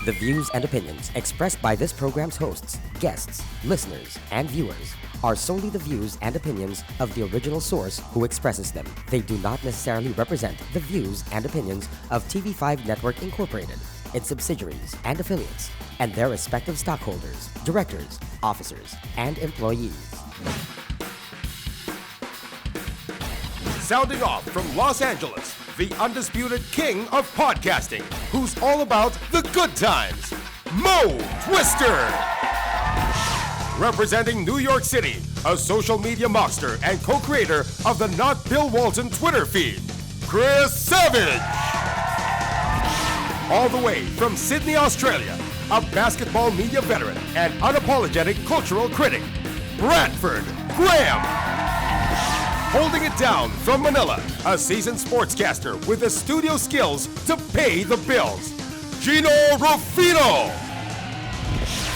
The views and opinions expressed by this program's hosts, guests, listeners, and viewers are solely the views and opinions of the original source who expresses them. They do not necessarily represent the views and opinions of TV5 Network Incorporated, its subsidiaries and affiliates, and their respective stockholders, directors, officers, and employees. Sounding off from Los Angeles, the undisputed king of podcasting, who's all about the good times, Mo Twister. Representing New York City, a social media mobster and co-creator of the Not Bill Walton Twitter feed, Chris Savage. All the way from Sydney, Australia, a basketball media veteran and unapologetic cultural critic, Bradford Graham. Holding it down from Manila, a seasoned sportscaster with the studio skills to pay the bills, Gino Rufino.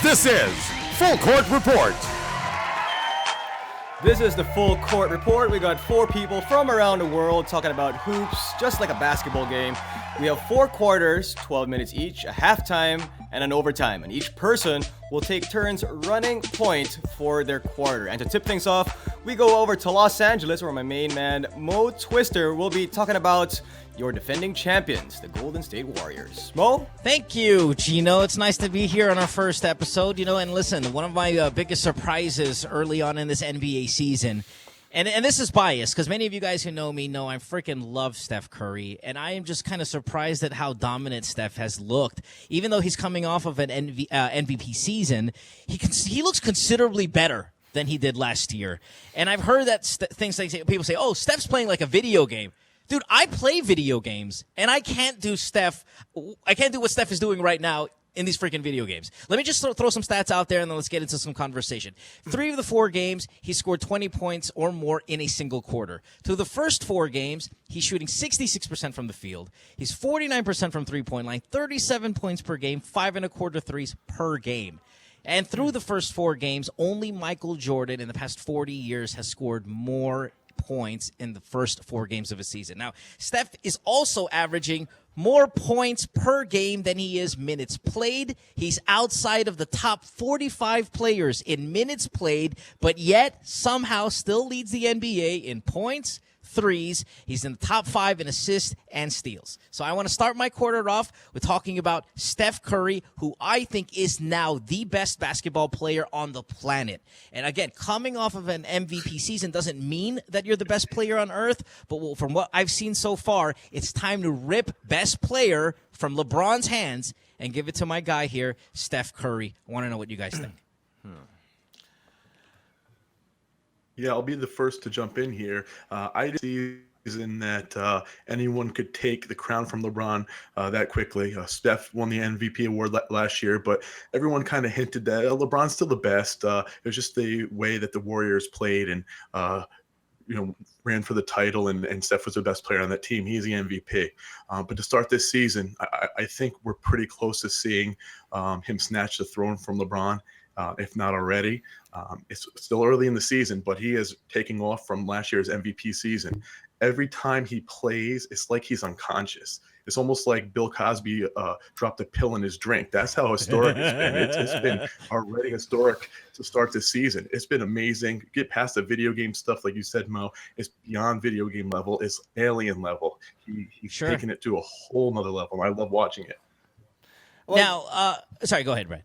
This is Full Court Report. This is the Full Court Report. We got four people from around the world talking about hoops, just like a basketball game. We have 4 quarters, 12 minutes each, a halftime, and an overtime. And each person will take turns running point for their quarter. And to tip things off, we go over to Los Angeles, where my main man, Mo Twister, will be talking about your defending champions, the Golden State Warriors. Mo? Thank you, Gino. It's nice to be here on our first episode. And listen, one of my biggest surprises early on in this NBA season, and this is biased, because many of you guys who know me know I freaking love Steph Curry, and I am just kind of surprised at how dominant Steph has looked. Even though he's coming off of an MVP season, he looks considerably better than he did last year. And I've heard that things like people say, "Oh, Steph's playing like a video game." Dude, I play video games, and I can't do what Steph is doing right now in these freaking video games. Let me just throw some stats out there, and then let's get into some conversation. 3 of the 4 games, he scored 20 points or more in a single quarter. Through the first 4 games, he's shooting 66% from the field. He's 49% from three-point line, 37 points per game, 5.25 threes per game. And through the first 4 games, only Michael Jordan in the past 40 years has scored more points in the first 4 games of a season. Now, Steph is also averaging more points per game than he is minutes played. He's outside of the top 45 players in minutes played, but yet somehow still leads the NBA in points, threes. He's in the top 5 in assists and steals. So I want to start my quarter off with talking about Steph Curry, who I think is now the best basketball player on the planet. And again, coming off of an MVP season doesn't mean that you're the best player on earth, but from what I've seen so far, it's time to rip best player from LeBron's hands and give it to my guy here, Steph Curry. I want to know what you guys think. Yeah, I'll be the first to jump in here. I didn't see season that anyone could take the crown from LeBron that quickly. Steph won the MVP award last year, but everyone kind of hinted that LeBron's still the best. It was just the way that the Warriors played and ran for the title, and Steph was the best player on that team. He's the MVP. But to start this season, I think we're pretty close to seeing him snatch the throne from LeBron. If not already. It's still early in the season, but he is taking off from last year's MVP season. Every time he plays, it's like he's unconscious. It's almost like Bill Cosby dropped a pill in his drink. That's how historic it's been. It's been already historic to start this season. It's been amazing. Get past the video game stuff, like you said, Mo. It's beyond video game level. It's alien level. He's taking it to a whole nother level. I love watching it. Now, sorry, go ahead, Brad.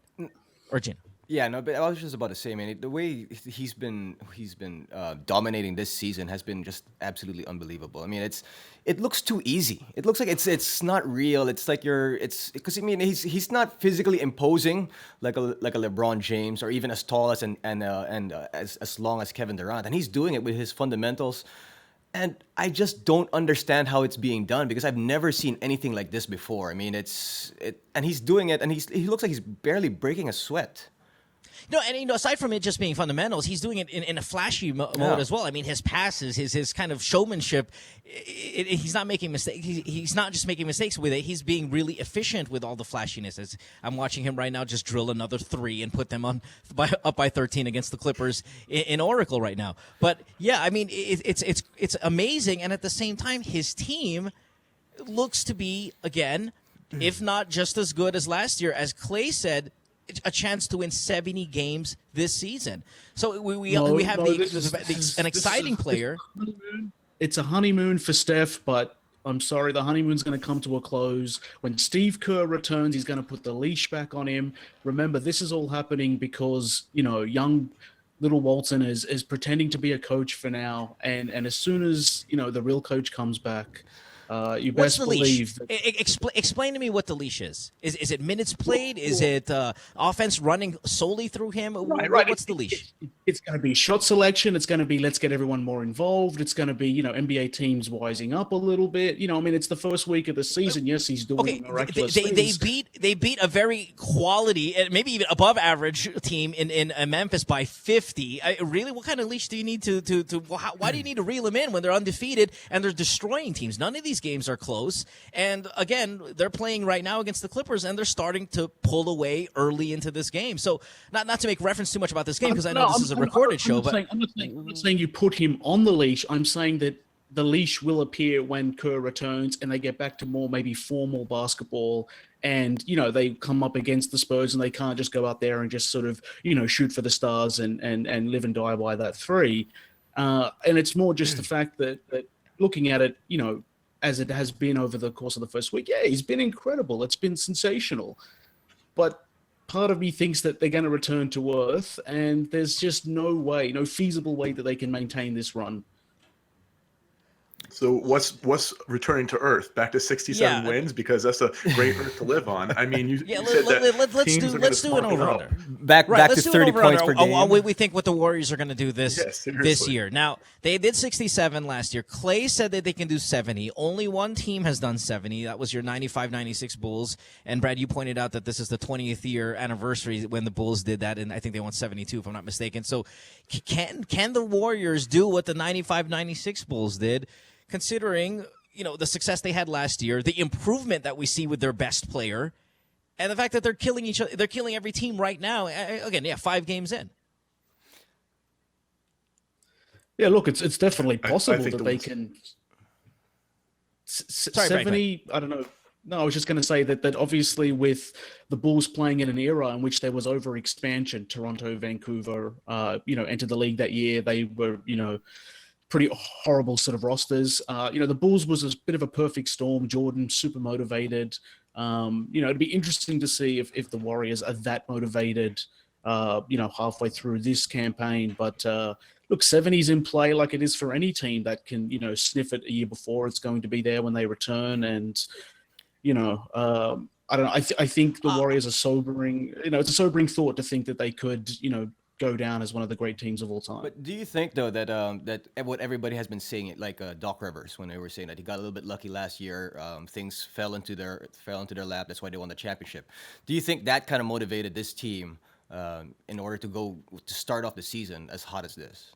Or Gina. Yeah, no, but I was just about to say, man, the way he's been dominating this season has been just absolutely unbelievable. I mean, it looks too easy. It looks like it's not real. It's like because I mean he's not physically imposing like a LeBron James, or even as tall as and as long as Kevin Durant, and he's doing it with his fundamentals. And I just don't understand how it's being done, because I've never seen anything like this before. I mean, and he's doing it, and he looks like he's barely breaking a sweat. No, and aside from it just being fundamentals, he's doing it in a flashy mode as well. I mean, his passes, his kind of showmanship, he's not making mistakes. He's not just making mistakes with it. He's being really efficient with all the flashiness. As I'm watching him right now just drill another 3 and put them up by 13 against the Clippers in Oracle right now. But yeah, I mean, it's amazing, and at the same time, his team looks to be, again, if not just as good as last year. As Clay said, a chance to win 70 games this season. So we have an exciting player. It's a honeymoon for Steph, but I'm sorry, the honeymoon's going to come to a close. When Steve Kerr returns, he's going to put the leash back on him. Remember, this is all happening because, young little Walton is pretending to be a coach for now. And as soon as, the real coach comes back, you What's best the leash? believe that. Explain to me what the leash is. Is it minutes played? Is it offense running solely through him? Right. What's the leash? It's going to be shot selection. It's going to be let's get everyone more involved. It's going to be, NBA teams wising up a little bit. It's the first week of the season. Yes, he's doing miraculous things. They beat a very quality and maybe even above average team in Memphis by 50. Really, what kind of leash do you need to why do you need to reel them in when they're undefeated and they're destroying teams? None of these games are close. And again, they're playing right now against the Clippers and they're starting to pull away early into this game. So not to make reference too much about this game because I know this is a recorded show. I'm not saying you put him on the leash. I'm saying that the leash will appear when Kerr returns and they get back to more maybe formal basketball and, they come up against the Spurs and they can't just go out there and just sort of, shoot for the stars and live and die by that three. And it's more just the fact that looking at it, as it has been over the course of the first week, yeah, he's been incredible. It's been sensational. But part of me thinks that they're going to return to earth, and there's just no feasible way that they can maintain this run. So what's returning to earth? Back to 67 wins because that's a great earth to live on. I mean, let's do an over-under. Back to 30 points per game. We think what the Warriors are going to do this year. Now, they did 67 last year. Clay said that they can do 70. Only one team has done 70. That was your 95-96 Bulls. And Brad, you pointed out that this is the 20th year anniversary when the Bulls did that, and I think they won 72, if I'm not mistaken. So can the Warriors do what the 95-96 Bulls did? Considering, the success they had last year, the improvement that we see with their best player, and the fact that they're killing each other, they're killing every team right now. Again, 5 games in. Yeah, look, it's definitely possible that they can. Sorry, 70, I don't know. No, I was just going to say that obviously with the Bulls playing in an era in which there was over-expansion, Toronto, Vancouver, entered the league that year. They were, pretty horrible sort of rosters. The Bulls was a bit of a perfect storm. Jordan, super motivated. It'd be interesting to see if the Warriors are that motivated, halfway through this campaign. But look, 70's in play like it is for any team that can, sniff it a year before. It's going to be there when they return. And, I don't know. I think the Warriors are sobering. It's a sobering thought to think that they could, go down as one of the great teams of all time. But do you think though that that what everybody has been saying, like Doc Rivers, when they were saying that he got a little bit lucky last year, things fell into their lap. That's why they won the championship. Do you think that kind of motivated this team in order to start off the season as hot as this?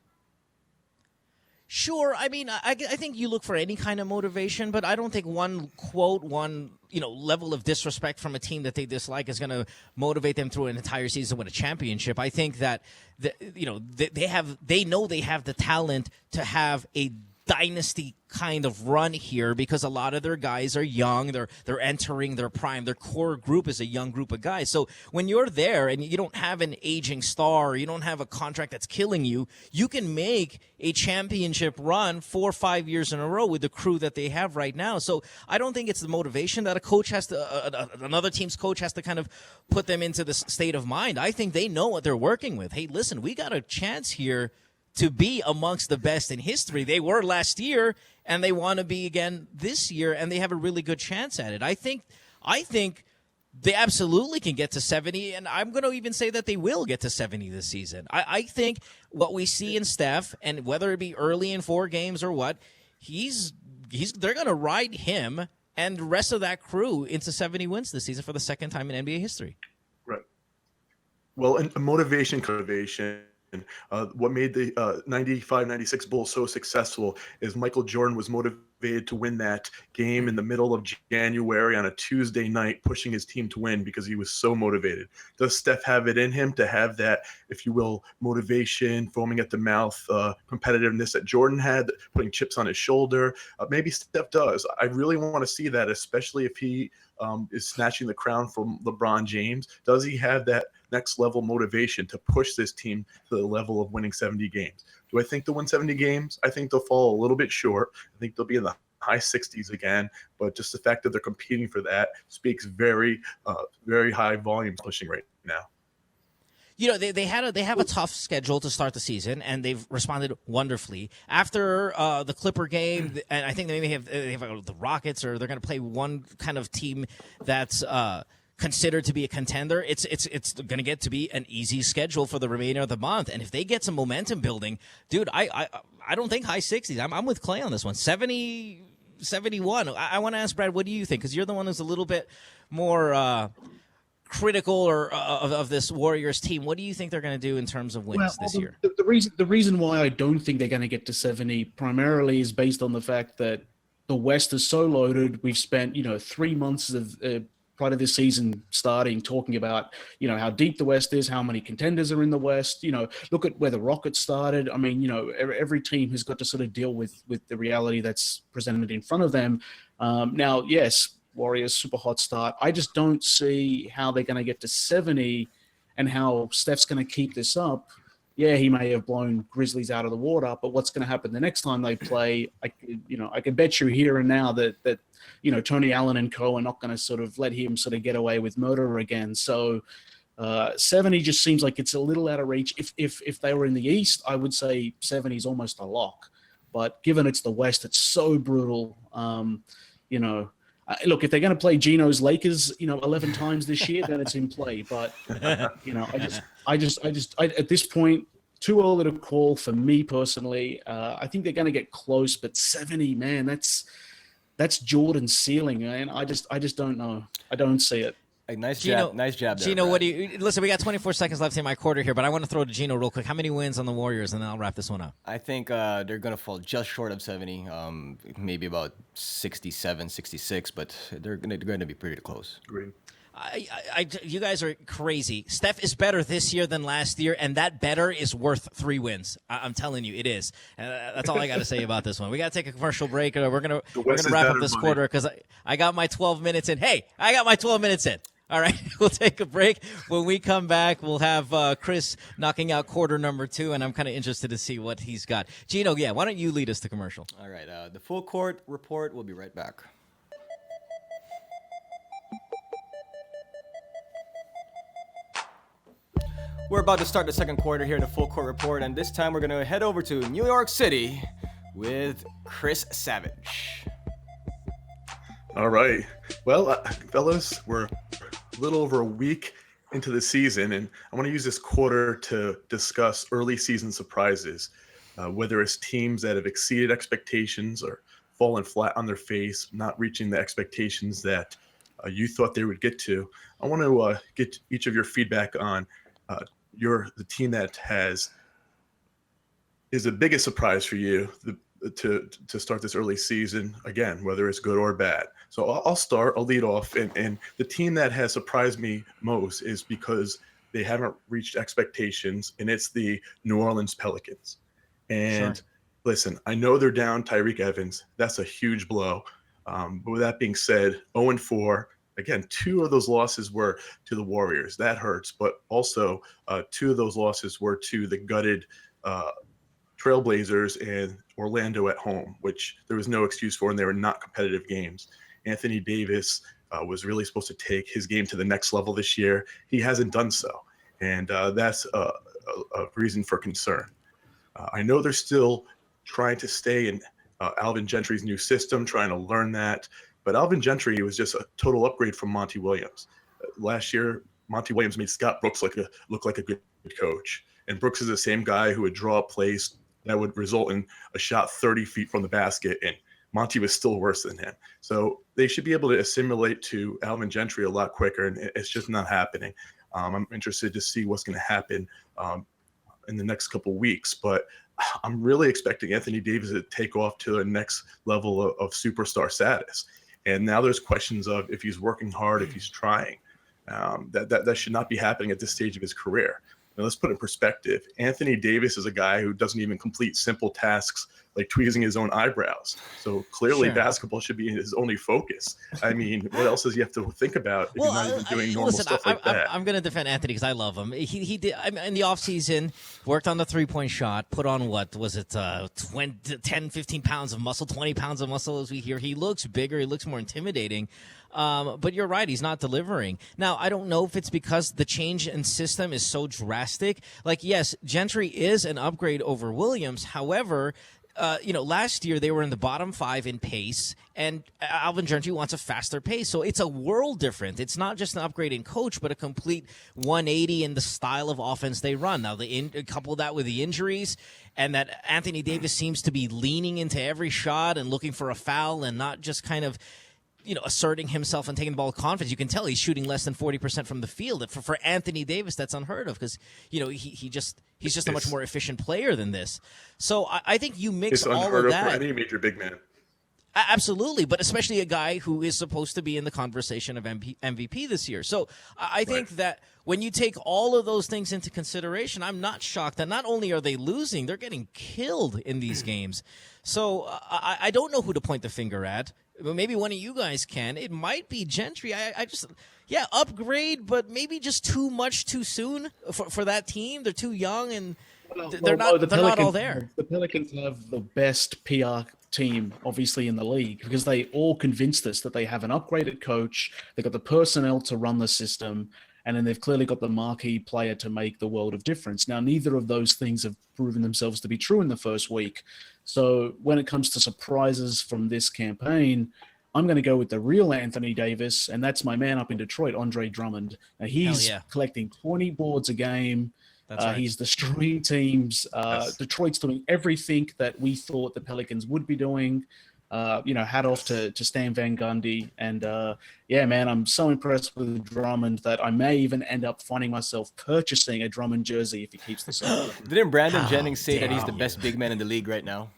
Sure. I mean, I think you look for any kind of motivation, but I don't think one level of disrespect from a team that they dislike is going to motivate them through an entire season to win a championship. I think that they know they have the talent to have a dynasty kind of run here because a lot of their guys are young. They're entering their prime. Their core group is a young group of guys. So when you're there and you don't have an aging star, or you don't have a contract that's killing you, you can make a championship run 4 or 5 years in a row with the crew that they have right now. So I don't think it's the motivation that a coach has to, another team's coach has to kind of put them into this state of mind. I think they know what they're working with. Hey, listen, we got a chance here to be amongst the best in history. They were last year, and they want to be again this year, and they have a really good chance at it. I think they absolutely can get to 70, and I'm going to even say that they will get to 70 this season. I think what we see in Steph, and whether it be early in 4 games or what, they're going to ride him and the rest of that crew into 70 wins this season for the second time in NBA history. Right. Well, and motivation. What made the 95-96 Bulls so successful is Michael Jordan was motivated to win that game in the middle of January on a Tuesday night, pushing his team to win because he was so motivated. Does Steph have it in him to have that, if you will, motivation, foaming at the mouth, competitiveness that Jordan had, putting chips on his shoulder? Maybe Steph does. I really want to see that, especially if he is snatching the crown from LeBron James. Does he have that next level motivation to push this team to the level of winning 70 games? Do I think they'll win 70 games? I think they'll fall a little bit short. I think they'll be in the high 60s again, but just the fact that they're competing for that speaks very high volume pushing right now. You know, they have a tough schedule to start the season, and they've responded wonderfully. After the Clipper game, and I think they have the Rockets, or they're going to play one kind of team that's considered to be a contender. It's going to get to be an easy schedule for the remainder of the month, and if they get some momentum building, dude, I don't think high 60s. I'm with Clay on this one. 70, 71. I want to ask Brad, what do you think? Because you're the one who's a little bit more critical or of this Warriors team. What do you think they're going to do in terms of wins this year? The reason why I don't think they're going to get to 70 primarily is based on the fact that the West is so loaded. We've spent 3 months of prior to this season starting talking about how deep the West is, how many contenders are in the West. Look at where the Rockets started. I mean, every team has got to sort of deal with the reality that's presented in front of them. Now, yes, Warriors super hot start. I just don't see how they're going to get to 70 and how Steph's going to keep this up. Yeah, he may have blown Grizzlies out of the water, but what's going to happen the next time they play? I can bet you here and now that Tony Allen and co are not going to sort of let him sort of get away with murder again. So 70 just seems like it's a little out of reach. If they were in the East, I would say 70 is almost a lock. But given it's the West, it's so brutal. Look, if they're going to play Gino's Lakers, 11 times this year, then it's in play. But I just at this point, too early to call for me personally. I think they're going to get close, but 70, man, that's Jordan's ceiling, man. I just don't know. I don't see it. Nice Gino, job. Nice job there, Gino, Brad. what do you listen? We got 24 seconds left in my quarter here, but I want to throw to Gino real quick. How many wins on the Warriors, and then I'll wrap this one up. I think they're going to fall just short of 70, maybe about 67, 66, but they're going to be pretty close. Agreed. You guys are crazy. Steph is better this year than last year, and that better is worth 3 wins. I'm telling you, it is. That's all I got to say about this one. We got to take a commercial break, or we're gonna wrap up this quarter because I got my 12 minutes in. Hey, I got my 12 minutes in. All right, we'll take a break. When we come back, we'll have Chris knocking out quarter number 2, and I'm kind of interested to see what he's got. Gino, why don't you lead us to commercial? All right, the full court report. We'll be right back. We're about to start the second quarter here in the full court report, and this time we're going to head over to New York City with Chris Savage. All right. Well, fellas, we're a little over a week into the season, and I want to use this quarter to discuss early season surprises, whether it's teams that have exceeded expectations or fallen flat on their face, not reaching the expectations that you thought they would get to. I want to get each of your feedback on the team that is the biggest surprise for you to start this early season, again, whether it's good or bad. So I'll lead off, and the team that has surprised me most is because they haven't reached expectations, and it's the New Orleans Pelicans. And Sure. Listen, I know they're down Tyreek Evans. That's a huge blow. But with that being said, 0-4. Again, 2 of those losses were to the Warriors. That hurts. But also 2 of those losses were to the gutted Trailblazers and Orlando at home, which there was no excuse for, and they were not competitive games. Anthony Davis was really supposed to take his game to the next level this year. He hasn't done so, and that's a reason for concern. I know they're still trying to stay in Alvin Gentry's new system, trying to learn that. But Alvin Gentry was just a total upgrade from Monty Williams. Last year, Monty Williams made Scott Brooks look like a good coach. And Brooks is the same guy who would draw up plays that would result in a shot 30 feet from the basket, and Monty was still worse than him. So they should be able to assimilate to Alvin Gentry a lot quicker, and it's just not happening. I'm interested to see what's going to happen in the next couple of weeks. But I'm really expecting Anthony Davis to take off to the next level of superstar status. And now there's questions of if he's working hard, if he's trying. That should not be happening at this stage of his career. Now, let's put it in perspective. Anthony Davis is a guy who doesn't even complete simple tasks like tweezing his own eyebrows. So clearly basketball should be his only focus. I mean, what else does he have to think about if he's not even doing normal stuff like that? I'm going to defend Anthony because I love him. He did, I mean, in the offseason, worked on the three-point shot, put on, what was it, 10, 15 pounds of muscle, 20 pounds of muscle as we hear. He looks bigger. He looks more intimidating. But you're right, he's not delivering. Now, I don't know if it's because the change in system is so drastic. Like, yes, Gentry is an upgrade over Williams. However, last year they were in the bottom 5 in pace, and Alvin Gentry wants a faster pace. So it's a world different. It's not just an upgrade in coach, but a complete 180 in the style of offense they run. Now, couple that with the injuries, and that Anthony Davis seems to be leaning into every shot and looking for a foul and not just kind of asserting himself and taking the ball with confidence. You can tell he's shooting less than 40% from the field. For Anthony Davis, that's unheard of because, he's just a much more efficient player than this. So I think you mix all of that. It's unheard of for any major big man. Absolutely, but especially a guy who is supposed to be in the conversation of MVP this year. So I think that when you take all of those things into consideration, I'm not shocked that not only are they losing, they're getting killed in these games. So I don't know who to point the finger at. Maybe one of you guys can. It might be Gentry. Upgrade, but maybe just too much too soon for that team. They're too young and they're not all there. The Pelicans have the best PR team, obviously, in the league because they all convinced us that they have an upgraded coach. They've got the personnel to run the system, and then they've clearly got the marquee player to make the world of difference. Now, neither of those things have proven themselves to be true in the first week. So when it comes to surprises from this campaign, I'm going to go with the real Anthony Davis, and that's my man up in Detroit, Andre Drummond. Now, he's collecting 20 boards a game. Right. He's destroying teams. Yes. Detroit's doing everything that we thought the Pelicans would be doing. Hat off to Stan Van Gundy. And, man, I'm so impressed with Drummond that I may even end up finding myself purchasing a Drummond jersey if he keeps this up. Didn't Brandon Jennings say that he's the best big man in the league right now?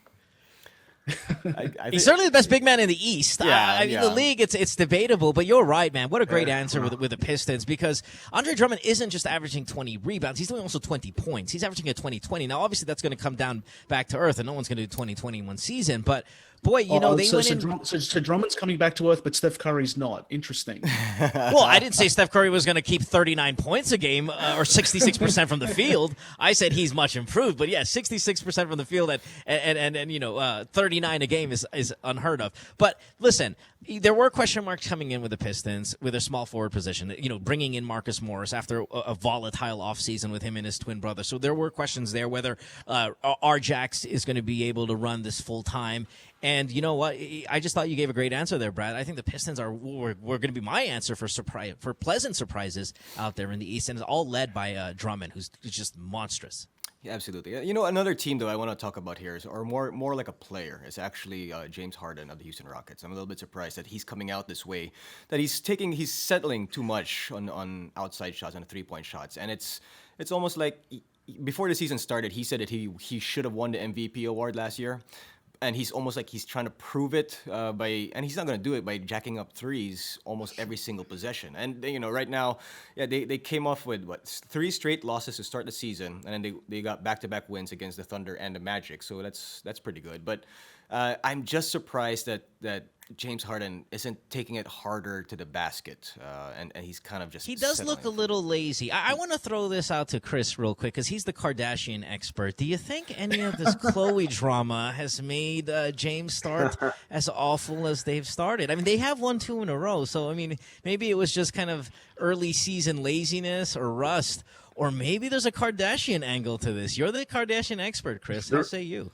He's certainly the best big man in the East. The league, it's debatable, but you're right, man. What a great answer with the Pistons, because Andre Drummond isn't just averaging 20 rebounds. He's doing also 20 points. He's averaging a 20-20. Now, obviously, that's going to come down back to earth, and no one's going to do 20-20 in one season, but boy, So Drummond's coming back to earth, but Steph Curry's not. Interesting. Well, I didn't say Steph Curry was going to keep 39 points a game or 66% from the field. I said he's much improved, but 66% from the field and 39 a game is unheard of. But listen, there were question marks coming in with the Pistons with their small forward position, bringing in Marcus Morris after a volatile offseason with him and his twin brother. So there were questions there whether Rjax is going to be able to run this full time. And you know what? I just thought you gave a great answer there, Brad. I think the Pistons were going to be my answer for pleasant surprises out there in the East, and it's all led by Drummond, who's just monstrous. Yeah, absolutely. Another team though I want to talk about here or more like a player is actually James Harden of the Houston Rockets. I'm a little bit surprised that he's coming out this way, that he's settling too much on outside shots and 3-point shots, and it's almost like before the season started, he said that he should have won the MVP award last year. And he's almost like he's trying to prove it and he's not going to do it by jacking up threes almost every single possession. And right now, they came off with 3 straight losses to start the season, and then they got back-to-back wins against the Thunder and the Magic. So that's pretty good. But I'm just surprised that James Harden isn't taking it harder to the basket, and he's kind of just. He does look a little lazy. I want to throw this out to Chris real quick because he's the Kardashian expert. Do you think any of this Khloe drama has made James start as awful as they've started? I mean, they have won 2 in a row, so I mean, maybe it was just kind of early season laziness or rust, or maybe there's a Kardashian angle to this. You're the Kardashian expert, Chris. What say you?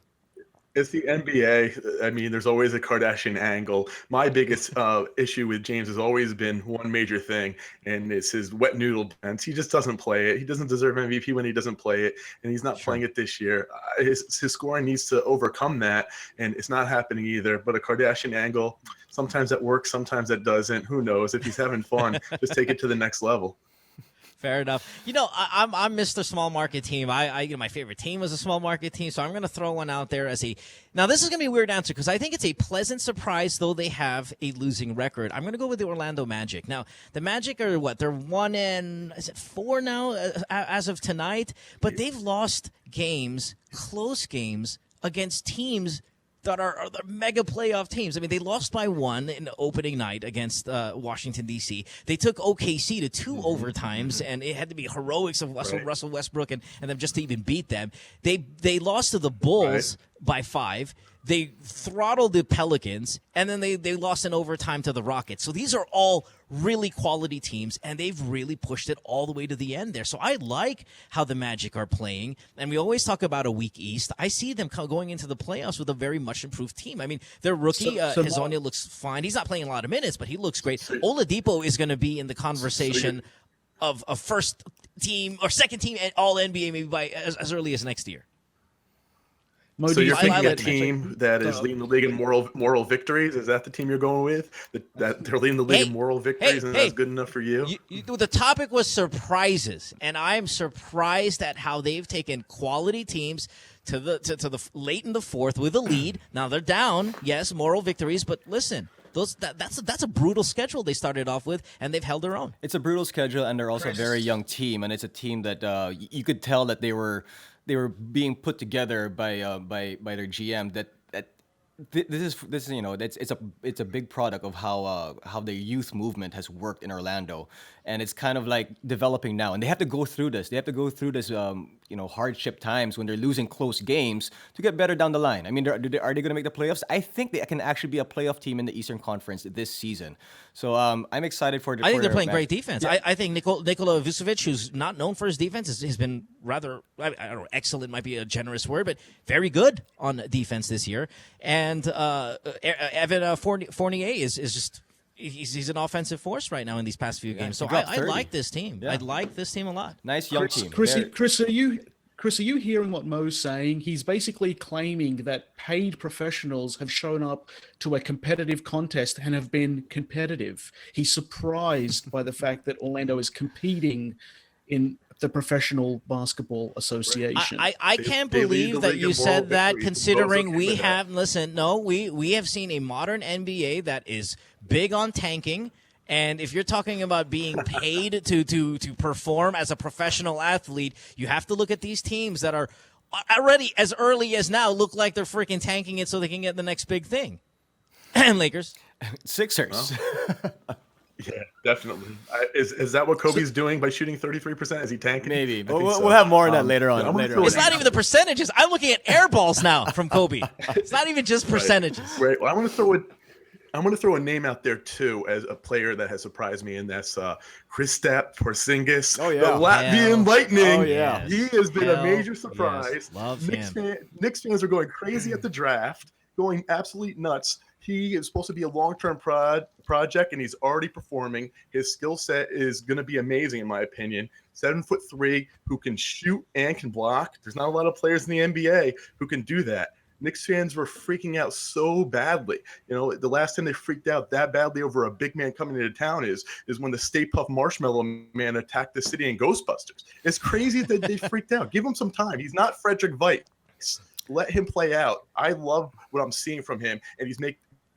It's the NBA. I mean, there's always a Kardashian angle. My biggest issue with James has always been one major thing, and it's his wet noodle defense. He just doesn't play it. He doesn't deserve MVP when he doesn't play it, and he's not playing it this year. His scoring needs to overcome that, and it's not happening either. But a Kardashian angle, sometimes that works, sometimes that doesn't. Who knows? If he's having fun, just take it to the next level. Fair enough. I'm Mr. Small Market Team. My favorite team was a small market team, so I'm going to throw one out there as a. Now, this is going to be a weird answer because I think it's a pleasant surprise, though they have a losing record. I'm going to go with the Orlando Magic. Now, the Magic are what? They're 1-4 now as of tonight, but they've lost games, close games against teams that are the mega playoff teams. I mean, they lost by 1 in the opening night against Washington, D.C. They took OKC to 2 overtimes, and it had to be heroics of Russell Westbrook and them just to even beat them. They lost to the Bulls by 5. They throttled the Pelicans, and then they lost in overtime to the Rockets. So these are all really quality teams, and they've really pushed it all the way to the end there. So I like how the Magic are playing, and we always talk about a weak East. I see them going into the playoffs with a very much improved team. I mean, their rookie, Hezonja, looks fine. He's not playing a lot of minutes, but he looks great. Oladipo is going to be in the conversation of a first team or second team All-NBA maybe by as early as next year. So you're thinking a team that is leading the league in moral victories? Is that the team you're going with? That they're leading the league in moral victories, and that's good enough for you? The topic was surprises, and I'm surprised at how they've taken quality teams to the late in the fourth with a lead. Now they're down, yes, moral victories, but listen. That's a brutal schedule they started off with, and they've held their own. It's a brutal schedule, and they're also a very young team, and it's a team that you could tell that they were being put together by their GM. This is it's a big product of how the youth movement has worked in Orlando, and it's kind of like developing now. And they have to go through this. They have to go through this hardship times when they're losing close games to get better down the line. I mean, are they going to make the playoffs? I think they can actually be a playoff team in the Eastern Conference this season. So I'm excited for. I think they're playing great defense. Yeah. I think Nikola Vucevic, who's not known for his defense, has been rather, I don't know, excellent might be a generous word, but very good on defense this year. And Evan Fournier is just. He's an offensive force right now in these past few games. So I like this team. Yeah. I like this team a lot. Nice young team. Chris, are you hearing what Mo's saying? He's basically claiming that paid professionals have shown up to a competitive contest and have been competitive. He's surprised by the fact that Orlando is competing in the Professional Basketball Association. I can't believe that you said that, considering we have we have seen a modern NBA that is big on tanking. And if you're talking about being paid to perform as a professional athlete, you have to look at these teams that are already as early as now look like they're freaking tanking it so they can get the next big thing. Lakers. Sixers. Well. Yeah, definitely. Is that what Kobe's doing by shooting 33%? Is he tanking? Maybe. But we'll have more on that later on. It's not even the percentages. I'm looking at air balls now from Kobe. It's not even just percentages. Right. Well, I'm going to throw a name out there too as a player that has surprised me, and that's Kristaps Porzingis, the Latvian Lightning. Oh yeah, he has been a major surprise. Yes. Love him. Knicks fans are going crazy at the draft, going absolutely nuts. He is supposed to be a long-term project, and he's already performing. His skill set is going to be amazing, in my opinion. 7'3", who can shoot and can block. There's not a lot of players in the NBA who can do that. Knicks fans were freaking out so badly. The last time they freaked out that badly over a big man coming into town is when the Stay Puft Marshmallow Man attacked the city in Ghostbusters. It's crazy that they freaked out. Give him some time. He's not Frederick Weiss. Let him play out. I love what I'm seeing from him, and he's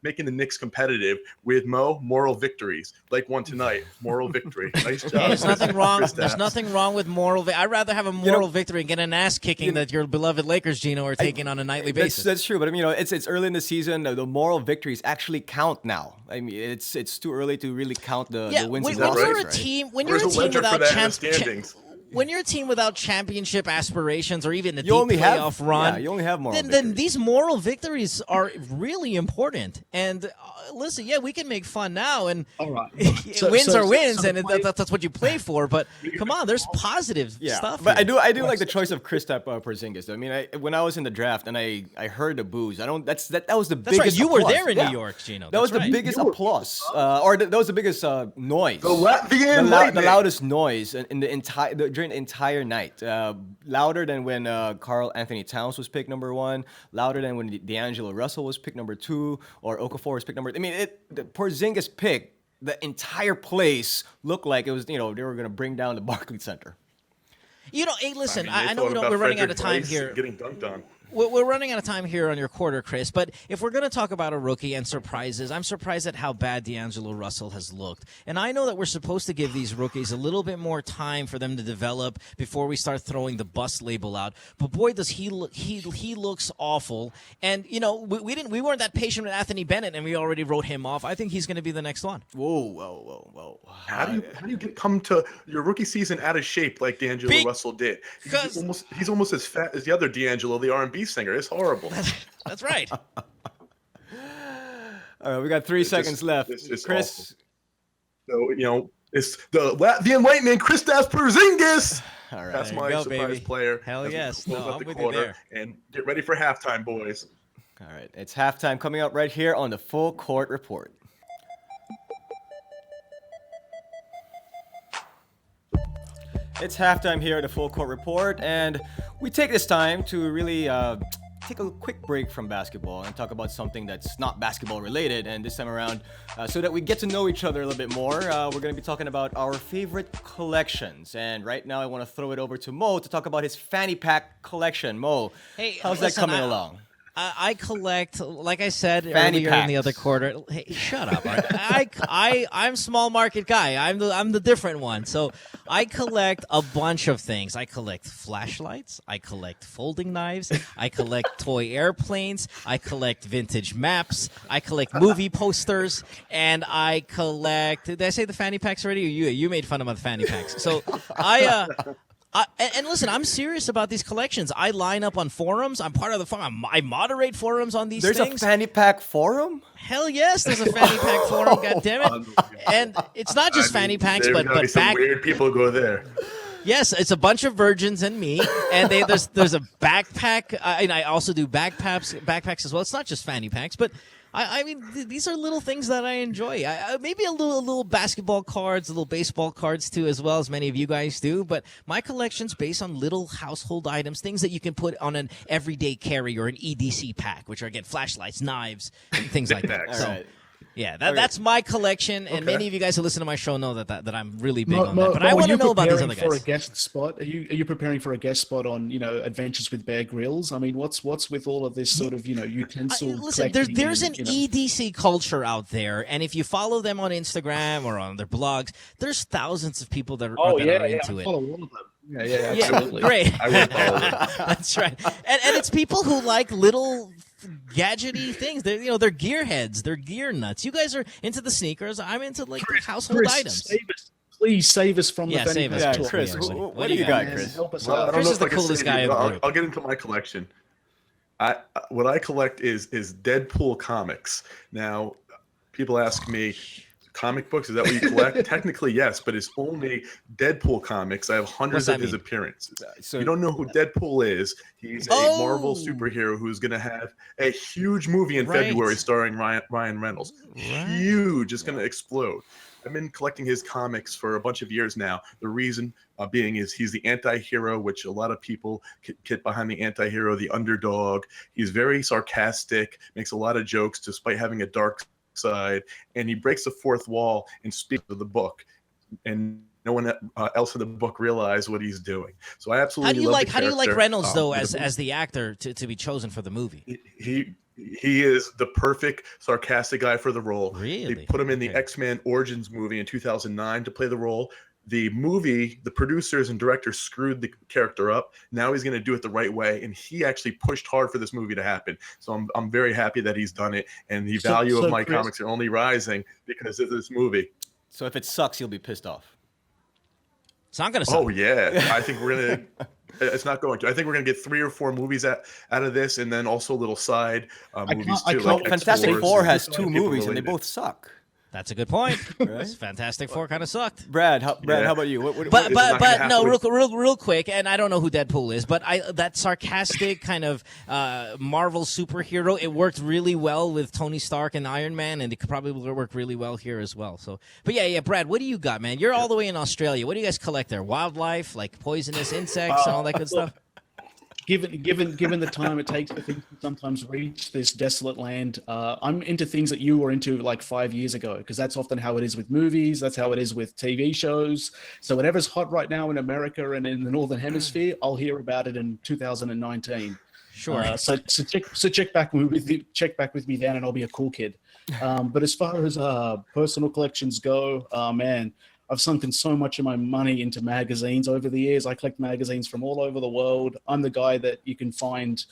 making the Knicks competitive with moral victories, like one tonight. Moral victory. Nice job. There's nothing wrong. There's nothing wrong with moral. I'd rather have a moral victory and get an ass kicking that your beloved Lakers, Gino, are taking on a nightly basis. That's true, but I mean, it's early in the season. The moral victories actually count now. I mean, it's too early to really count the wins and losses. When you're a team without champions. When you're a team without championship aspirations or even a deep playoff run, you only have moral then these moral victories are really important. And listen, we can make fun now, and all right. wins are wins, and that's what you play for. But come on, there's positive stuff. But here. I do like the choice of Kristaps Porzingis. I mean, when I was in the draft and I heard the boos, that was the biggest. Right. You applause. were there in New York, Gino. That was the biggest applause, or that was the biggest noise. The Latvian the loudest noise in the during the entire night, louder than when Karl Anthony Towns was picked number 1, louder than when D'Angelo Russell was picked number 2, or Okafor was picked number. I mean, the Porzingis pick the entire place looked like it was, they were going to bring down the Barclays Center. Hey, listen, I mean, I know we're running out of time here. Getting dunked on. We're running out of time here on your quarter, Chris, but if we're going to talk about a rookie and surprises, I'm surprised at how bad D'Angelo Russell has looked. And I know that we're supposed to give these rookies a little bit more time for them to develop before we start throwing the bust label out. But boy, does he look, he looks awful. And, we weren't that patient with Anthony Bennett, and we already wrote him off. I think he's going to be the next one. Whoa. How do you come to your rookie season out of shape like D'Angelo Russell did? He's almost as fat as the other D'Angelo, the R&B singer. It's horrible. That's right. All right, we got 3 seconds left. It's Chris. Awful. So, it's the Latvian white man, Kristaps Porzingis. All right. That's my surprise player. Hell yes. Close No, out I'm the with you quarter there. and get ready for halftime, boys. All right, it's halftime coming up right here on the Full Court Report. It's halftime here at the Full Court Report, and we take this time to really take a quick break from basketball and talk about something that's not basketball related. And this time around, so that we get to know each other a little bit more, we're going to be talking about our favorite collections. And right now, I want to throw it over to Mo to talk about his fanny pack collection. Mo, how's that coming along? I collect, like I said Fanny earlier in the other quarter. Hey, shut up! I'm small market guy. I'm the different one. So I collect a bunch of things. I collect flashlights. I collect folding knives. I collect toy airplanes. I collect vintage maps. I collect movie posters, and I collect. Did I say the fanny packs already? Or you made fun of my fanny packs. So and listen, I'm serious about these collections. I line up on forums. I'm part of the forum. I moderate forums on these things. There's a fanny pack forum? Hell yes, there's a fanny pack forum. goddammit. And it's not just fanny packs, but some weird people go there. Yes, it's a bunch of virgins and me, and there's a backpack, and I also do backpacks as well. It's not just fanny packs, but I mean, these are little things that I enjoy. Maybe a little basketball cards, a little baseball cards too, as well as many of you guys do. But my collection's based on little household items, things that you can put on an everyday carry or an EDC pack, which are, again, flashlights, knives, and things like that. All right. Yeah, that's my collection, and many of you guys who listen to my show know that I'm really big on that. But I want to know about these other guys. For a guest spot, are you preparing for a guest spot on Adventures with Bear Grylls? I mean, what's with all of this sort of utensil? Listen, there's an EDC culture out there, and if you follow them on Instagram or on their blogs, there's thousands of people that are into it. I follow all of them. Yeah, absolutely. Great. I will follow them. That's right, and it's people who like little gadgety things. They're they're gearheads. They're gear nuts. You guys are into the sneakers. I'm into household items. Please save us from the fanny pack talk. Chris, what do you got, Chris? Help us Well, out. Chris is the coolest guy ever. I'll get into my collection. What I collect is Deadpool comics. Now, people ask me, comic books, is that what you collect? Technically, yes, but it's only Deadpool comics. I have hundreds of his appearances. So you don't know who Deadpool is. He's a Marvel superhero who's going to have a huge movie in February starring Ryan Reynolds. Huge. It's going to explode. I've been collecting his comics for a bunch of years now. The reason being is he's the anti-hero, which a lot of people get behind the anti-hero, the underdog. He's very sarcastic, makes a lot of jokes despite having a dark side, and he breaks the fourth wall and speaks to the book, and no one else in the book realized what he's doing. So I absolutely love the character. How do you like Reynolds though as the actor to be chosen for the movie? He is the perfect sarcastic guy for the role. Really? They put him in the X-Men Origins movie in 2009 to play the role. The movie, the producers and directors screwed the character up. Now he's going to do it the right way, and he actually pushed hard for this movie to happen. So I'm very happy that he's done it, and the value of my comics are only rising because of this movie. So if it sucks, you'll be pissed off. It's not going to suck. Oh yeah, I think we're gonna. It's not going to. I think we're gonna get 3 or 4 movies out of this, and then also little side movies too. Fantastic Four has 2 movies, and they both suck. That's a good point. Right? Fantastic Four kind of sucked. Brad, how about you? But no, real quick, and I don't know who Deadpool is, but that sarcastic kind of Marvel superhero, it worked really well with Tony Stark and Iron Man, and it could probably work really well here as well. So, but yeah, Brad, what do you got, man? You're all the way in Australia. What do you guys collect there? Wildlife, like poisonous insects and all that good stuff? given the time it takes for things to sometimes reach this desolate land, I'm into things that you were into like 5 years ago, because that's often how it is with movies. That's how it is with TV shows. So whatever's hot right now in America and in the Northern Hemisphere, I'll hear about it in 2019. Sure. So check back with me then, and I'll be a cool kid. But as far as personal collections go, man, I've sunken so much of my money into magazines over the years. I collect magazines from all over the world. I'm the guy that you can find,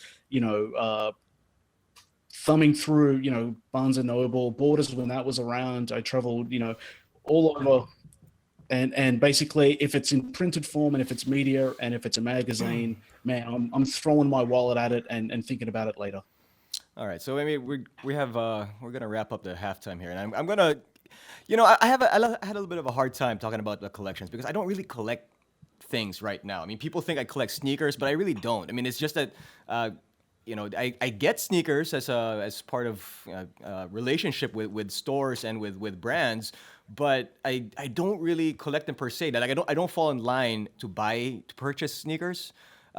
thumbing through, Barnes & Noble, Borders when that was around. I traveled, all over. And basically, if it's in printed form and if it's media and if it's a magazine, man, I'm throwing my wallet at it and thinking about it later. All right, so I mean, we're gonna wrap up the halftime here, and I'm gonna, I had a little bit of a hard time talking about the collections because I don't really collect things right now. I mean, people think I collect sneakers, but I really don't. I mean, it's just that, I get sneakers as part of relationship with stores and with brands, but I don't really collect them per se. Like I don't fall in line to purchase sneakers.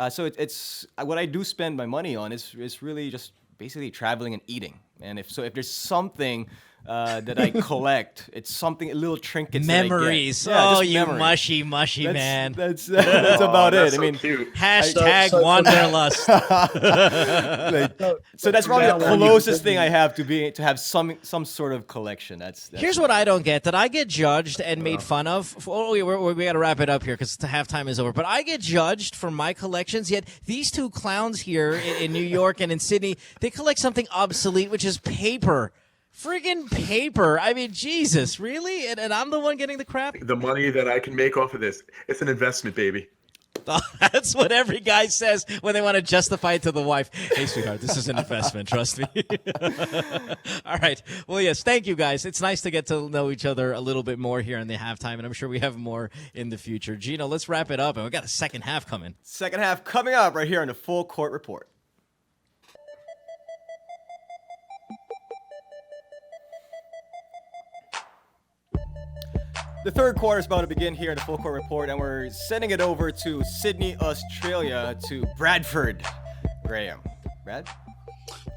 So it's what I do spend my money on is really just basically traveling and eating. And if there's something that I collect, it's something, a little trinkets. Memories. That I get. Yeah, oh, just you memories. mushy man. That's about it. So I mean, cute. Hashtag So wanderlust. so that's probably the Now, closest thing I have to have some sort of collection. That's Here's what I don't get. Did I get judged and made fun of? Oh, we got to wrap it up here because the halftime is over. But I get judged for my collections, yet these two clowns here in New York and in Sydney, they collect something obsolete, which is paper. Friggin' paper. I mean, Jesus, really? And I'm the one getting the crap? The money that I can make off of this, it's an investment, baby. That's what every guy says when they want to justify it to the wife. Hey, sweetheart, this is an investment. Trust me. All right. Well, yes, thank you, guys. It's nice to get to know each other a little bit more here in the halftime, and I'm sure we have more in the future. Gino, let's wrap it up, and we got a second half coming. Second half coming up right here on the Full Court Report. The third quarter is about to begin here in the Full Court Report, and we're sending it over to Sydney, Australia, to Bradford Graham. Brad?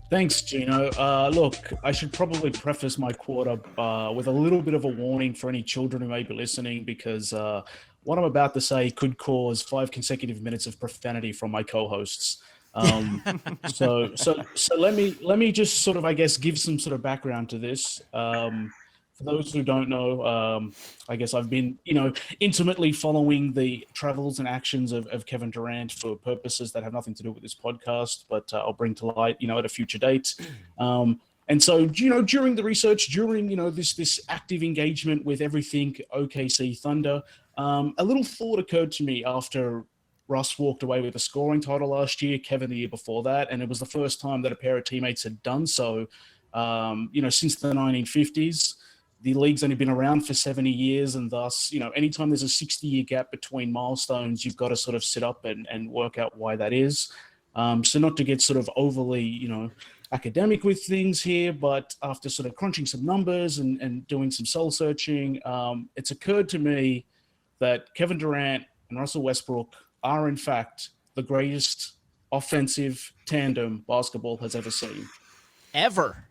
Thanks, Gino. Look, I should probably preface my quarter with a little bit of a warning for any children who may be listening, because what I'm about to say could cause 5 consecutive minutes of profanity from my co-hosts. So let me just sort of, I guess, give some sort of background to this. For those who don't know, I guess I've been, intimately following the travels and actions of Kevin Durant for purposes that have nothing to do with this podcast, but I'll bring to light, at a future date. And so, during the research, during, this active engagement with everything OKC Thunder, a little thought occurred to me after Russ walked away with a scoring title last year, Kevin the year before that, and it was the first time that a pair of teammates had done so, since the 1950s. The league's only been around for 70 years, and thus, anytime there's a 60-year gap between milestones, you've got to sort of sit up and work out why that is. So not to get sort of overly, academic with things here, but after sort of crunching some numbers and doing some soul searching, it's occurred to me that Kevin Durant and Russell Westbrook are, in fact, the greatest offensive tandem basketball has ever seen. Ever.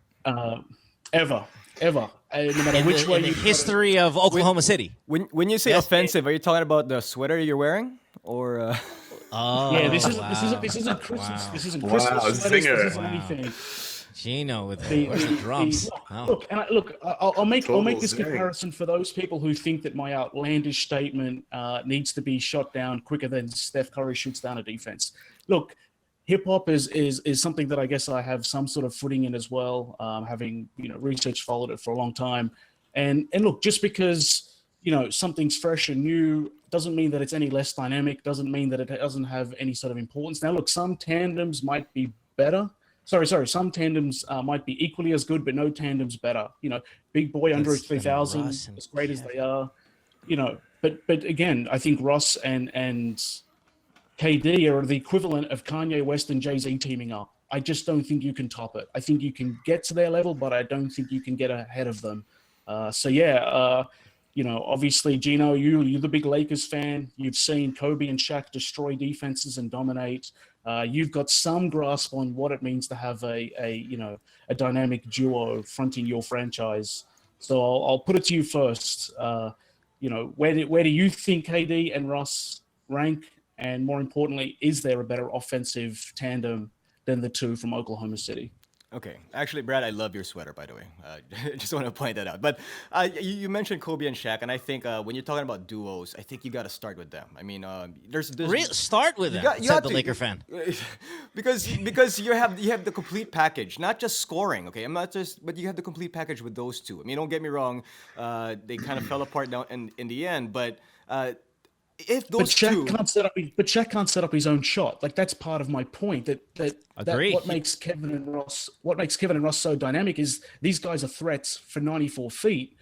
Ever. No matter which way in the history of Oklahoma City. When you say offensive, are you talking about the sweater you're wearing, or? Oh, yeah, this isn't Christmas. Wow. This isn't Christmas. Wow, This isn't anything. Gino with the drums. Wow. I'll make this zing. comparison for those people who think that my outlandish statement needs to be shot down quicker than Steph Curry shoots down a defense. Look, hip hop is something that I guess I have some sort of footing in as well, having research followed it for a long time. And look, just because something's fresh and new doesn't mean that it's any less dynamic. Doesn't mean that it doesn't have any sort of importance. Now, look, some tandems might be better. Some tandems might be equally as good, but no tandem's better. Big Boy under 3,000, as great as they are. But again, I think Ross and KD are the equivalent of Kanye West and Jay-Z teaming up. I just don't think you can top it. I think you can get to their level, but I don't think you can get ahead of them. Obviously, Gino, you're the big Lakers fan. You've seen Kobe and Shaq destroy defenses and dominate. You've got some grasp on what it means to have a dynamic duo fronting your franchise. So I'll put it to you first. Where do you think KD and Russ rank? And more importantly, is there a better offensive tandem than the two from Oklahoma City? Okay, actually, Brad, I love your sweater, by the way. Just want to point that out. But you mentioned Kobe and Shaq, and I think when you're talking about duos, I think you got to start with them. I mean, there's Start with them. Said the Laker fan. because you have the complete package, not just scoring. Okay, but you have the complete package with those two. I mean, don't get me wrong, they kind of fell apart down in the end, but. If those Shaq can't set up his own shot. Like, that's part of my point. That what makes Kevin and Russ so dynamic is these guys are threats for 94 feet.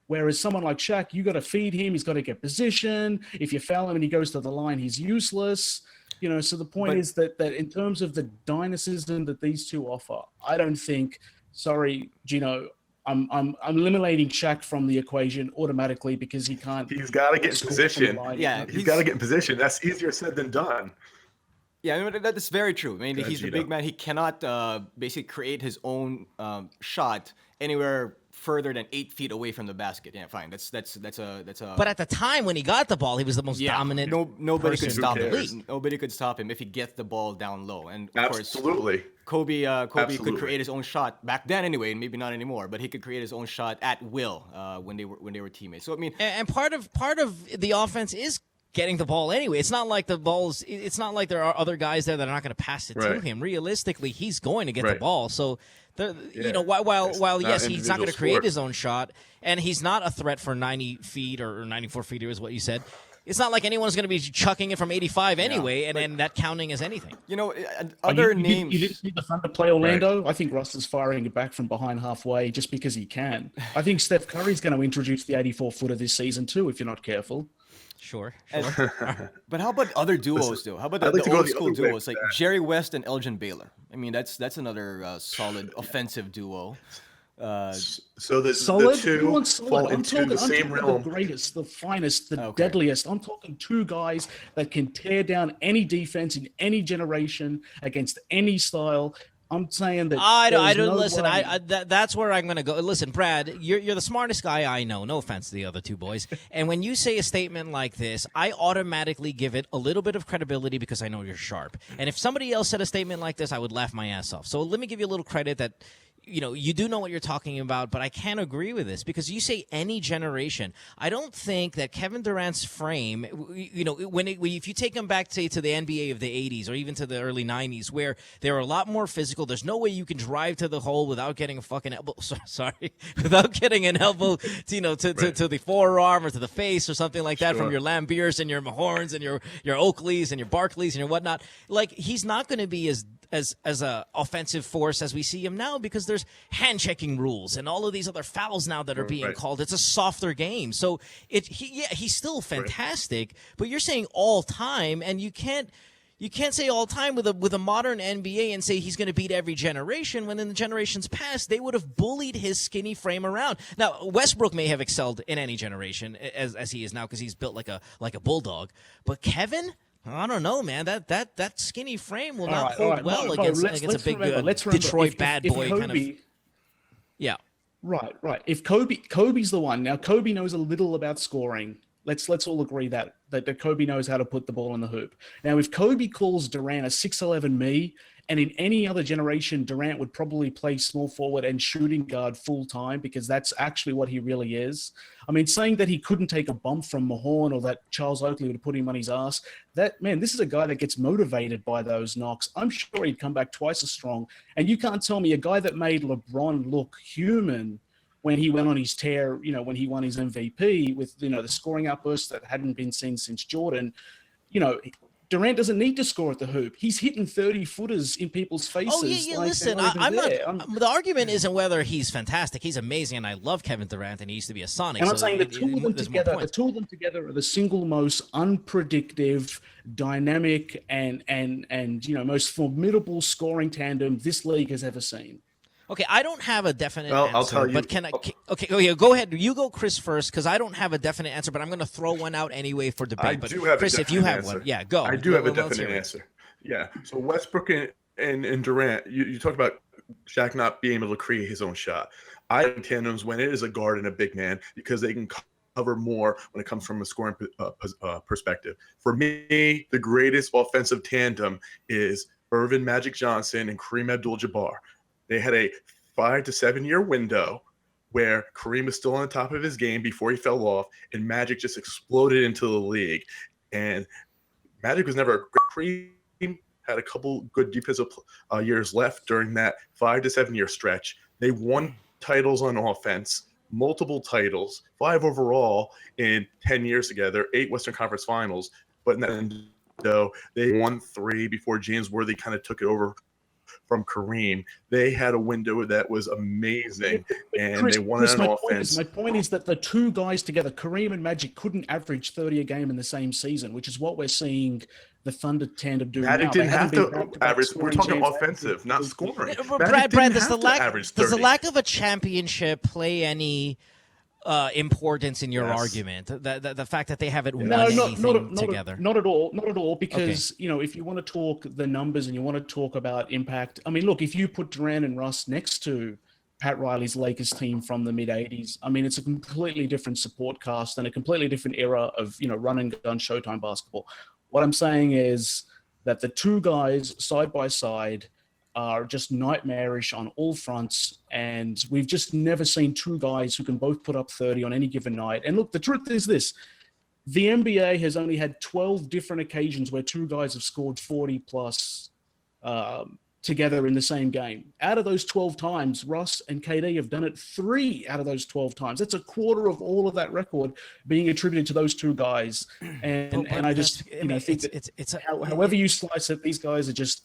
Whereas someone like Shaq, you got to feed him. He's got to get position. If you foul him and he goes to the line, he's useless. So the point is that in terms of the dynamism that these two offer, I don't think. Sorry, Gino. I'm eliminating Shaq from the equation automatically because he can't. He's got to get in position. Yeah, he's got to get in position. That's easier said than done. Yeah, I mean, that's very true. I mean, he's the big man. He cannot basically create his own shot anywhere further than 8 feet away from the basket. Yeah, fine. That's a. But at the time when he got the ball, he was the most dominant. Nobody could stop in the him. league. Nobody could stop him if he gets the ball down low. And of Absolutely. course, Kobe could create his own shot back then anyway, and maybe not anymore. But he could create his own shot at will when they were teammates. So I mean, and part of the offense is getting the ball anyway. It's not like it's not like there are other guys there that are not going to pass it to him. Realistically, he's going to get the ball. So, while yes, he's not going to create his own shot, and he's not a threat for 90 feet or 94 feet, is what you said. It's not like anyone's going to be chucking it from 85 anyway, and that counting as anything. Other names. You didn't see the Thunder play Orlando? Right. I think Russ is firing it back from behind halfway just because he can. I think Steph Curry's going to introduce the 84-footer this season too, if you're not careful. Sure. But how about other duos, though? How about the old school duos like Jerry West and Elgin Baylor? I mean, that's another solid offensive duo. So the two fall into the same realm. The greatest, the finest, the deadliest. I'm talking two guys that can tear down any defense in any generation against any style. I'm saying that I don't listen. That's where I'm going to go. Listen, Brad, you're the smartest guy I know. No offense to the other two boys. And when you say a statement like this, I automatically give it a little bit of credibility because I know you're sharp. And if somebody else said a statement like this, I would laugh my ass off. So let me give you a little credit that. You do know what you're talking about, but I can't agree with this because you say any generation. I don't think that Kevin Durant's frame, if you take him back, say, to the NBA of the 80s or even to the early 90s where they were a lot more physical, there's no way you can drive to the hole without getting a fucking elbow, without getting an elbow, to the forearm or to the face or something like that from your Lambeers and your Mahorns and your Oakleys and your Barkleys and your whatnot. Like, he's not going to be as a offensive force as we see him now because there's hand-checking rules and all of these other fouls now that are being called. It's a softer game. So he's still fantastic, but you're saying all time, and you can't say all time with a modern NBA and say he's going to beat every generation when in the generations past they would have bullied his skinny frame around. Now, Westbrook may have excelled in any generation as he is now because he's built like a bulldog, but Kevin, I don't know, man. That skinny frame will not hold well against a big Detroit bad boy kind of. Yeah. Right. If Kobe's the one. Now, Kobe knows a little about scoring. Let's all agree that Kobe knows how to put the ball in the hoop. Now, if Kobe calls Durant a 6'11" me, and in any other generation, Durant would probably play small forward and shooting guard full time because that's actually what he really is. I mean, saying that he couldn't take a bump from Mahorn or that Charles Oakley would have put him on his ass, this is a guy that gets motivated by those knocks. I'm sure he'd come back twice as strong. And you can't tell me a guy that made LeBron look human when he went on his tear, when he won his MVP with, the scoring outbursts that hadn't been seen since Jordan, Durant doesn't need to score at the hoop. He's hitting 30-footers in people's faces. Oh, yeah, listen, I'm not. The argument isn't whether he's fantastic. He's amazing, and I love Kevin Durant, and he used to be a Sonic. And I'm saying the two of them together are the single most unpredictable, dynamic, and most formidable scoring tandem this league has ever seen. Okay, I don't have a definite Well, answer, I'll tell you. but okay, oh yeah, go ahead. You go, Chris, first, because I don't have a definite answer, but I'm going to throw one out anyway for debate. I but do have Chris, a if you definite have answer. one, yeah, go. I do have a Let's definite hear it. answer. Yeah. So Westbrook and Durant, you talked about Shaq not being able to create his own shot. I think tandems when it is a guard and a big man because they can cover more when it comes from a scoring perspective. For me, the greatest offensive tandem is Irvin Magic Johnson and Kareem Abdul-Jabbar. They had a 5 to 7 year window where Kareem was still on the top of his game before he fell off, and Magic just exploded into the league. And Magic was never Kareem had a couple good defensive years left during that 5 to 7 year stretch. They won titles on offense, multiple titles, 5 overall in 10 years together, 8 Western Conference Finals. But in that window, they won 3 before James Worthy kind of took it over from Kareem. They had a window that was amazing, and Chris, they won it on offense. My point is that the two guys together, Kareem and Magic, couldn't average 30 a game in the same season, which is what we're seeing the Thunder tandem do Magic now. didn't have to average. We're talking offensive, not scoring. Brad, does the lack of a championship play any importance in your argument? The fact that they haven't won anything together? Not at all. Because if you want to talk the numbers and you want to talk about impact, I mean, look, if you put Durant and Russ next to Pat Riley's Lakers team from the mid '80s, I mean, it's a completely different support cast and a completely different era of run and gun Showtime basketball. What I'm saying is that the two guys side by side are just nightmarish on all fronts, and we've just never seen two guys who can both put up 30 on any given night. And look, the truth is this: the NBA has only had 12 different occasions where two guys have scored 40 plus together in the same game. Out of those 12 times, Russ and KD have done it 3 out of those 12 times. That's a quarter of all of that record being attributed to those two guys. And I just think that however you slice it, these guys are just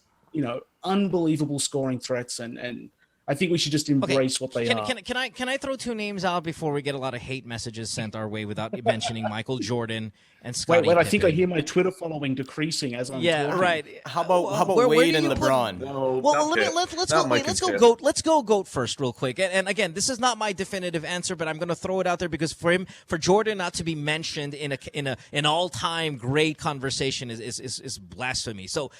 unbelievable scoring threats, and I think we should just embrace what they are. Can I throw 2 names out before we get a lot of hate messages sent our way without mentioning Michael Jordan and Scottie Wait, I Pippen? think I hear my Twitter following decreasing as I'm talking. Right. How about Wade and LeBron? Let's go GOAT first real quick. And again, this is not my definitive answer, but I'm going to throw it out there because for Jordan not to be mentioned in an all-time great conversation is blasphemy. So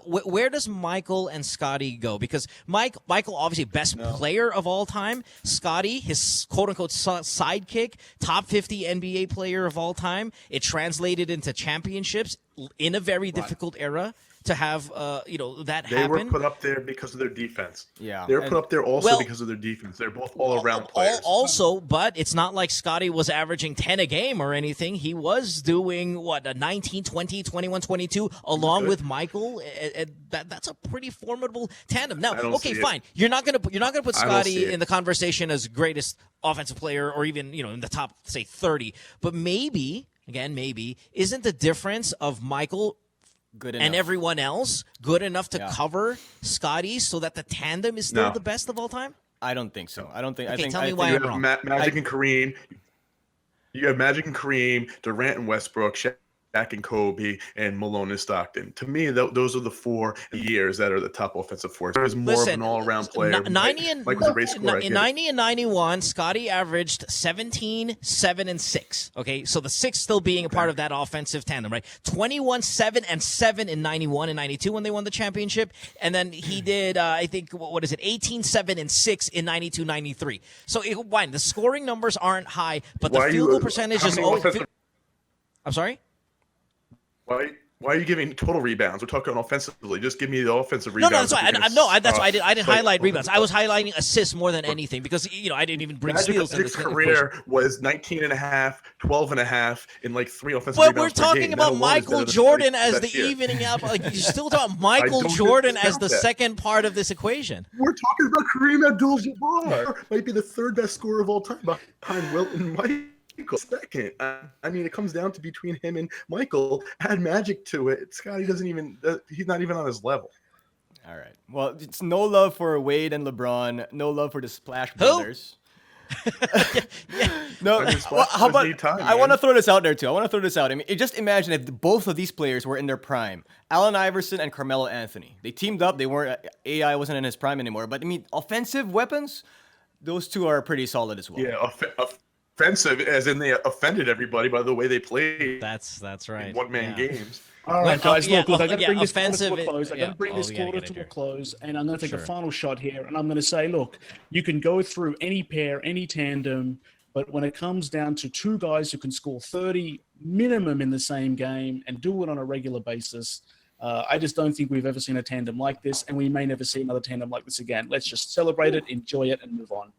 where does Michael and Scottie go? Because Michael obviously best player of all time. Scottie, his quote-unquote sidekick, top 50 NBA player of all time. It translated into championships in a very difficult era to have that happen. They were put up there because of their defense. Yeah. They were put up there also because of their defense. They're both all-around players. Also, but it's not like Scottie was averaging 10 a game or anything. He was doing, 19, 20, 21, 22, along with Michael. That's a pretty formidable tandem. Now, okay, fine. You're not gonna put Scottie in the conversation as greatest offensive player or even, in the top, say, 30. But maybe, isn't the difference of Michael good enough and everyone else good enough to cover Scottie so that the tandem is still the best of all time? I don't think so. Okay, tell me why I'm wrong. Magic and Kareem. You have Magic and Kareem, Durant and Westbrook, Shaq and Kobe, and Malone and Stockton. To me, those are the 4 years that are the top offensive force. There's more of an all-around player. 90 and Mike was a great scorer. In 90 and 91, Scottie averaged 17, 7, and 6. Okay, so the 6 still being a part of that offensive tandem, right? 21, 7, and 7 in 91 and 92 when they won the championship. And then he did, 18, 7, and 6 in 92, 93. So the scoring numbers aren't high, but the field goal percentage is always... I'm sorry? Why are you giving total rebounds? We're talking offensively. Just give me the offensive rebounds. No, that's why I didn't highlight rebounds. I was highlighting assists more than anything because I didn't even bring steals in this career was 19 and a half, 12 and a half in 3 offensive rebounds. But we're we're talking about Michael Jordan as the evening out. You're still talking Michael Jordan as the second part of this equation. We're talking about Kareem Abdul-Jabbar. Might be the 3rd best scorer of all time behind Wilt and Mike. Second, I mean, it comes down to between him and Michael. Add Magic to it. Scottie he's not even on his level. All right. Well, it's no love for Wade and LeBron. No love for the Splash Brothers. No, well, how about need time, I want to man. throw this out there too. I want to throw this out. I mean, just imagine if both of these players were in their prime. Allen Iverson and Carmelo Anthony. They teamed up. They weren't AI wasn't in his prime anymore. But I mean, offensive weapons, those two are pretty solid as well. Yeah, offensive, as in they offended everybody by the way they played That's right. in one-man Yeah. games. All right, guys, look, I got to bring this quarter offensive. to a close. I got to bring this we gotta quarter get it to a here. close, and I'm going to take a Sure. final shot here, and I'm going to say, look, you can go through any pair, any tandem, but when it comes down to two guys who can score 30 minimum in the same game and do it on a regular basis, I just don't think we've ever seen a tandem like this, and we may never see another tandem like this again. Let's just celebrate it, enjoy it, and move on.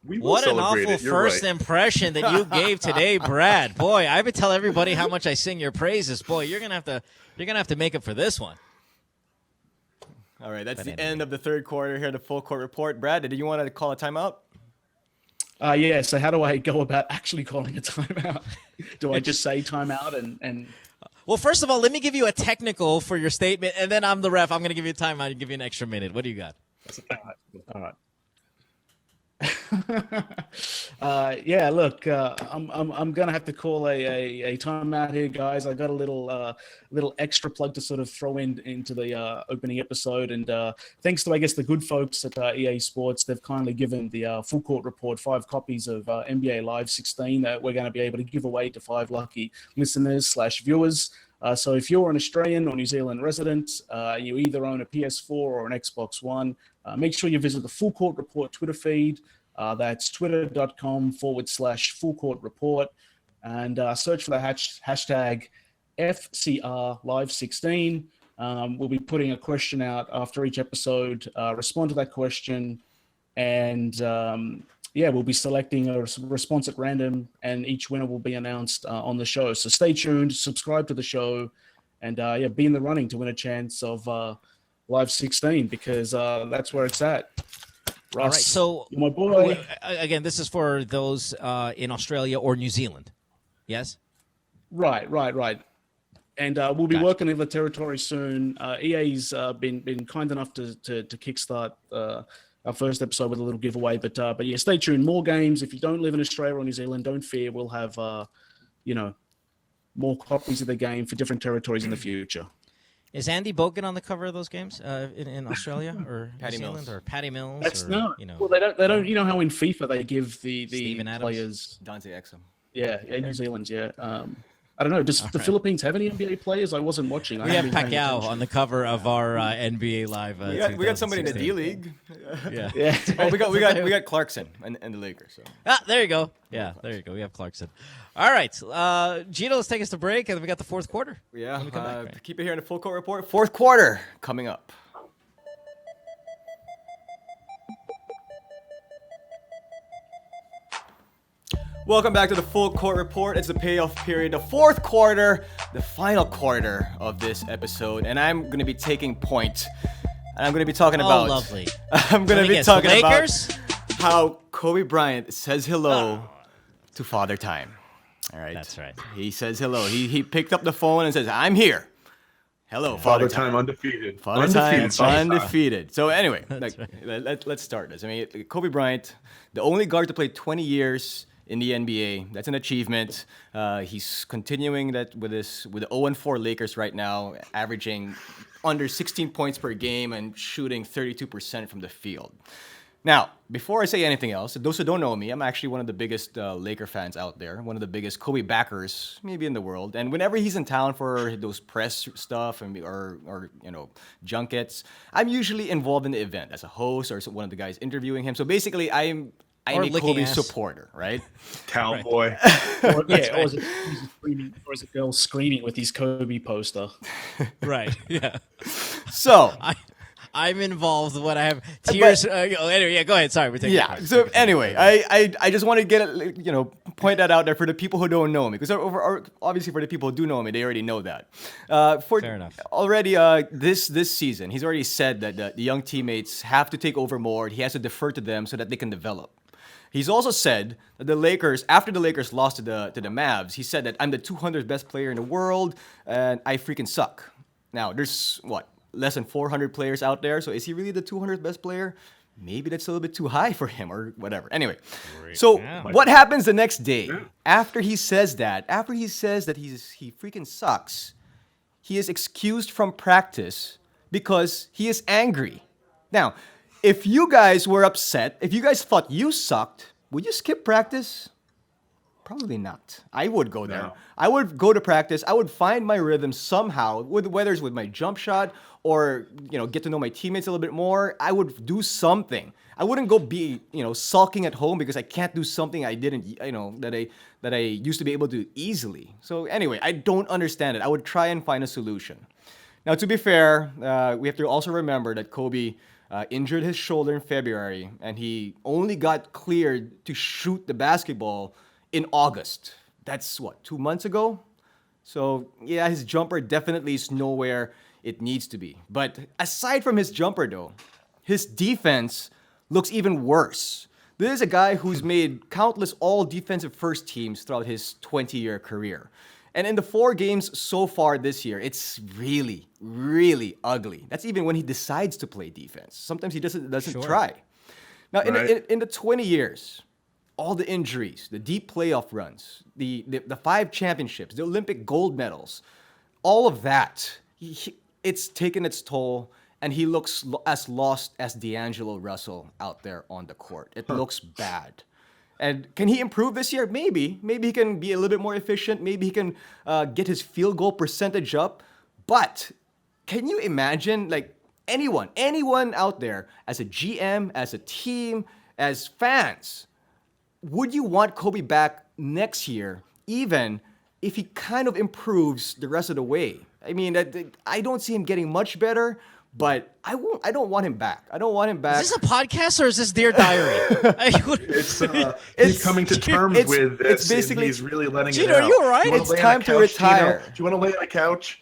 We will What an celebrate awful it. You're first right. impression that you gave today, Brad. Boy, I would tell everybody how much I sing your praises. Boy, you're gonna have to make up for this one. All right, that's But the anyway. end of the third quarter here, the full court report. Brad, did you want to call a timeout? Yeah, so how do I go about actually calling a timeout? Do I just say timeout and Well, first of all, let me give you a technical for your statement, and then I'm the ref. I'm going to give you a timeout and give you an extra minute. What do you got? all right. Yeah, look, I'm gonna have to call a timeout here, guys. I got a little extra plug to sort of throw into the opening episode, and thanks to I guess the good folks at EA Sports, they've kindly given the full court report 5 copies of NBA Live 16 that we're going to be able to give away to 5 lucky listeners/viewers. So if you're an Australian or New Zealand resident, you either own a PS4 or an Xbox One, make sure you visit the Full Court Report Twitter feed. That's twitter.com/Full Court Report, and search for the hashtag FCR Live 16. We'll be putting a question out after each episode. Respond to that question, and we'll be selecting a response at random, and each winner will be announced on the show. So stay tuned, subscribe to the show, and be in the running to win a chance of Live 16 because that's where it's at. Russ, All right, so you're my boy. again, this is for those in Australia or New Zealand. Yes? Right. And we'll be Gotcha. working in the territory soon. EA's been kind enough to kickstart our first episode with a little giveaway. But yeah, stay tuned. More games. If you don't live in Australia or New Zealand, don't fear. We'll have more copies of the game for different territories in the future. Is Andy Bogan on the cover of those games in Australia or Patty New Zealand Mills. or Patty Mills? That's or, no. You know, Well, they don't. You know how in FIFA they give the Steven Adams? players. Dante Exum. Yeah, New Zealand. Yeah. I don't know. Does the Philippines have any NBA players? I wasn't watching. we have Pacquiao on the come of our NBA Live. We got somebody in the 2016. D League. Yeah. Yeah. Oh, we got Clarkson and the Lakers. So. Ah, there you go. Yeah, there you go. We have Clarkson. All right, Gino, let's take us to break, and then we got the fourth quarter. Yeah, When we come back, right? keep it here in the full court report. Fourth quarter coming up. Welcome back to the full court report. It's the payoff period, the fourth quarter, the final quarter of this episode, and I'm going to be taking point. And I'm going to be talking about. Oh, lovely. I'm going Let to me be guess, talking the about Lakers? how Kobe Bryant says hello to Father Time. All right, That's right. He says hello. He picked up the phone and says, "I'm here." Hello, Father Time undefeated. Father Time, Father Time. undefeated. So anyway, let's start this. I mean, Kobe Bryant, the only guard to play 20 years in the NBA. That's an achievement. He's continuing that with the 0-4 Lakers right now, averaging under 16 points per game and shooting 32% from the field. Now, before I say anything else, those who don't know me, I'm actually one of the biggest Laker fans out there, one of the biggest Kobe backers maybe in the world. And whenever he's in town for those press stuff or junkets, I'm usually involved in the event as a host or one of the guys interviewing him. So basically, I'm Or a licking Kobe ass. supporter, right? Cowboy. Or is a girl screaming with his Kobe poster? Right. Yeah. So. I'm involved when I have tears. Anyway, yeah, go ahead. Sorry, we're taking. Yeah. So anyway, I just want to get it, point that out there for the people who don't know me, because obviously for the people who do know me, they already know that. Fair enough. Already, this season, he's already said that the young teammates have to take over more. He has to defer to them so that they can develop. He's also said that the Lakers, after the Lakers lost to the Mavs, he said that I'm the 200th best player in the world and I freaking suck. Now there's less than 400 players out there. So is he really the 200th best player? maybe that's a little bit too high for him or whatever. Anyway, so what happens the next day after he says that? After he says that he freaking sucks, he is excused from practice because he is angry. Now, if you guys were upset, if you guys thought you sucked, would you skip practice? Probably not. I would go there. No. I would go to practice. I would find my rhythm somehow, whether it's with my jump shot or get to know my teammates a little bit more. I would do something. I wouldn't go be sulking at home because I can't do something I didn't that I used to be able to do easily. So anyway, I don't understand it. I would try and find a solution. Now, to be fair, we have to also remember that Kobe injured his shoulder in February, and he only got cleared to shoot the basketball in August. That's 2 months ago? So yeah, his jumper definitely is nowhere it needs to be. But aside from his jumper though, his defense looks even worse. This is a guy who's made countless all defensive first teams throughout his 20-year career. And in the 4 games so far this year, it's really, really ugly. That's even when he decides to play defense. Sometimes he doesn't try. Now, in the 20 years, all the injuries, the deep playoff runs, the 5 championships, the Olympic gold medals, all of that, it's taken its toll, and he looks as lost as D'Angelo Russell out there on the court. It looks bad. And can he improve this year? Maybe. Maybe he can be a little bit more efficient. Maybe he can get his field goal percentage up. But can you imagine, anyone out there, as a GM, as a team, as fans, would you want Kobe back next year, even if he kind of improves the rest of the way? I mean, I don't see him getting much better, but I don't want him back. I don't want him back. Is this a podcast or is this Dear Diary? He's coming to terms with this. It's basically, he's really letting Gino, it out. are you all right? It's time to retire. Do you want to lay on a couch?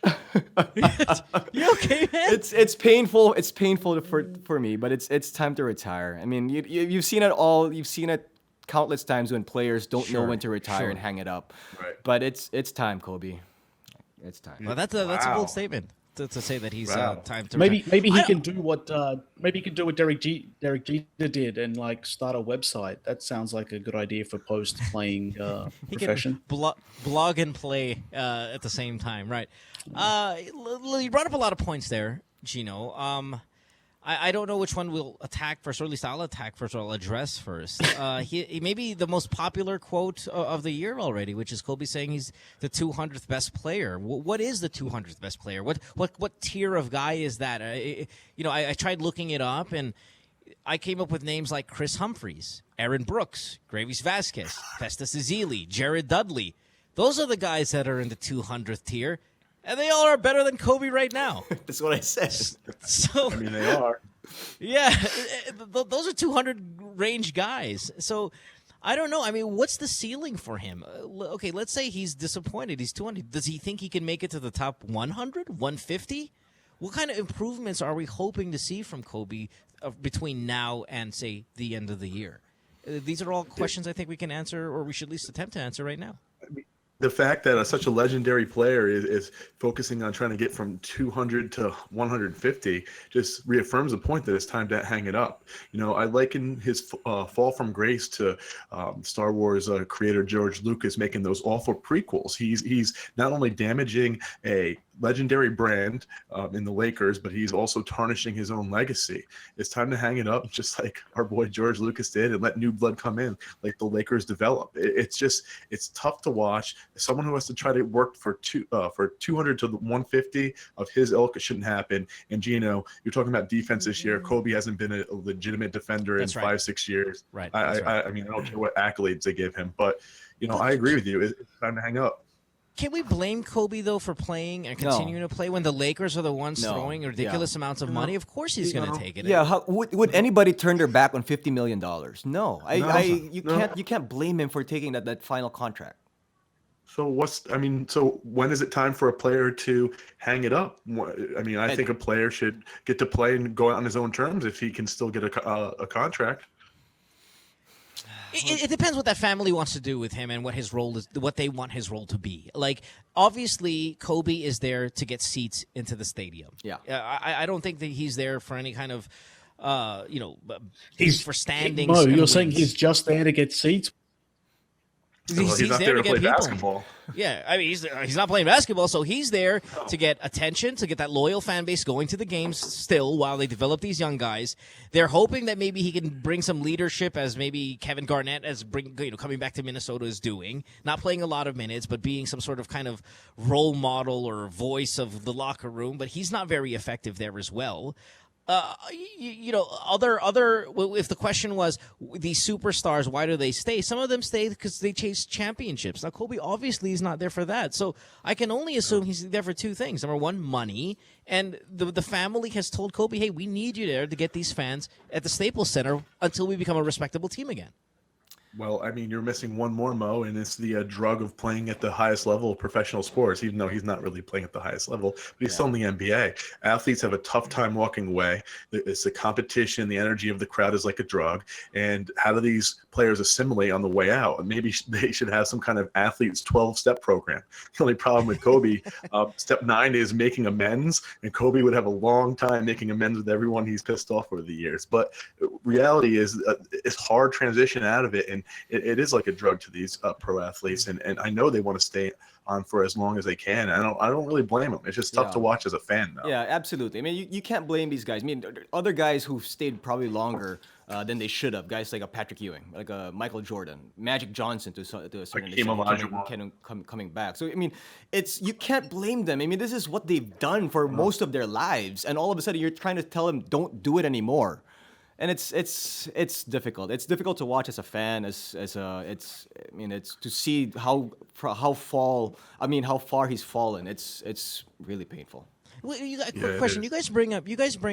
You okay, man? It's painful. It's painful for me, but it's time to retire. I mean, you've seen it all. You've seen it countless times when players don't know when to retire and hang it up. Right. But it's time, Kobe. It's time. Well, that's a bold statement to say that he's time to Maybe retire. he can do what Derek Jeter did and start a website. That sounds like a good idea for post playing He profession. can blog and play at the same time, right? You brought up a lot of points there, Gino. I don't know which one we'll attack first, or at least I'll attack first, or I'll address first. He may be the most popular quote of the year already, which is Kobe saying he's the 200th best player. What is the 200th best player? What tier of guy is that? I tried looking it up, and I came up with names like Chris Humphries, Aaron Brooks, Gravis Vasquez, Festus Ezeli, Jared Dudley. Those are the guys that are in the 200th tier. And they all are better than Kobe right now. That's what I said. So I mean, they are. Yeah, those are 200 range guys. So I don't know. I mean, what's the ceiling for him? Okay, let's say he's disappointed. He's 200. Does he think he can make it to the top 100, 150? What kind of improvements are we hoping to see from Kobe between now and, say, the end of the year? These are all questions I think we can answer, or we should at least attempt to answer right now. The fact that such a legendary player is focusing on trying to get from 200 to 150 just reaffirms the point that it's time to hang it up. I liken his fall from grace to Star Wars creator George Lucas making those awful prequels. He's not only damaging a legendary brand in the Lakers, but he's also tarnishing his own legacy. It's time to hang it up, just like our boy George Lucas did, and let new blood come in, like the Lakers develop. It's tough to watch. Someone who has to try to work for 200 to 150 of his ilk, it shouldn't happen. And Gino, you're talking about defense this year. Kobe hasn't been a legitimate defender in 5-6 years. Right. I mean, I don't care what accolades they give him, but I agree with you. It's time to hang up. Can we blame Kobe, though, for playing and continuing to play when the Lakers are the ones throwing ridiculous amounts of money? Of course he's going to take it. Yeah, would anybody turn their back on $50 million? No. You can't blame him for taking that final contract. So when is it time for a player to hang it up? I mean, I think a player should get to play and go out on his own terms if he can still get a contract. It depends what that family wants to do with him and what his role is, what they want his role to be. Like, obviously, Kobe is there to get seats into the stadium. Yeah. I don't think that he's there for any kind of He's for standings. Mo, and you're saying wins. he's just there to get seats? Well, he's not there to play basketball. Yeah, I mean, he's not playing basketball, so he's there to get attention, to get that loyal fan base going to the games still while they develop these young guys. They're hoping that maybe he can bring some leadership, as maybe Kevin Garnett coming back to Minnesota is doing, not playing a lot of minutes, but being some sort of kind of role model or voice of the locker room. But he's not very effective there as well. If the question was these superstars, why do they stay? Some of them stay because they chase championships. Now, Kobe obviously is not there for that. So I can only assume he's there for two things. Number one, money. And the family has told Kobe, hey, we need you there to get these fans at the Staples Center until we become a respectable team again. Well, I mean, you're missing one more, Mo, and it's the drug of playing at the highest level of professional sports, even though he's not really playing at the highest level, but he's still in the NBA. Athletes have a tough time walking away. It's the competition, the energy of the crowd is like a drug. And how do these players assimilate on the way out? And maybe they should have some kind of athlete's 12-step program. The only problem with Kobe, step 9 is making amends, and Kobe would have a long time making amends with everyone he's pissed off over the years. But reality is it's hard transition out of it, and it is like a drug to these pro athletes, and I know they want to stay on for as long as they can. I don't really blame them. It's just tough to watch as a fan, though. Yeah, absolutely. I mean, you can't blame these guys. I mean, other guys who've stayed probably longer than they should have. Guys like a Patrick Ewing, like a Michael Jordan, Magic Johnson to a certain extent, coming back. So I mean, you can't blame them. I mean, this is what they've done for most of their lives, and all of a sudden you're trying to tell them don't do it anymore. And it's difficult. It's difficult to watch as a fan. It's to see how far he's fallen. It's really painful. Well, quick question. You guys bring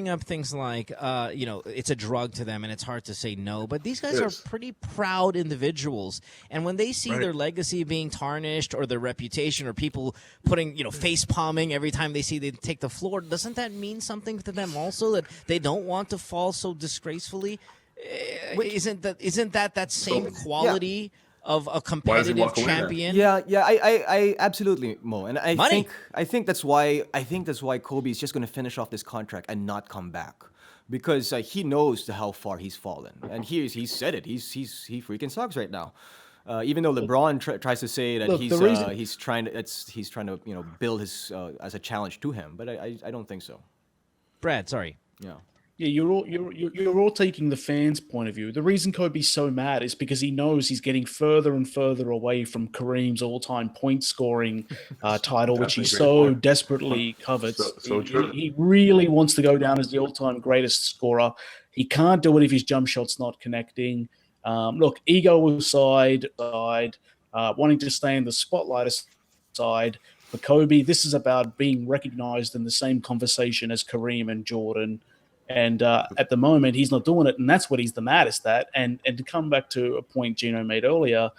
up things like, it's a drug to them and it's hard to say no. But these guys are pretty proud individuals, and when they see their legacy being tarnished or their reputation or people putting, face palming every time they see they take the floor, doesn't that mean something to them also, that they don't want to fall so disgracefully? Isn't that same quality? Yeah. Of a competitive champion. I absolutely, Mo, and I Money. think that's why Kobe is just going to finish off this contract and not come back, because he knows how far he's fallen, and he said it. He freaking sucks right now. Even though LeBron tries to say that he's trying to build his as a challenge to him, but I don't think so. Brad, sorry. Yeah. Yeah, you're all taking the fans' point of view. The reason Kobe's so mad is because he knows he's getting further and further away from Kareem's all-time point-scoring title, which he so desperately covets. So true. He really wants to go down as the all-time greatest scorer. He can't do it if his jump shot's not connecting. Look, ego aside, wanting to stay in the spotlight aside, for Kobe, this is about being recognized in the same conversation as Kareem and Jordan. And at the moment, he's not doing it, and that's what he's the maddest at. And to come back to a point Gino made earlier,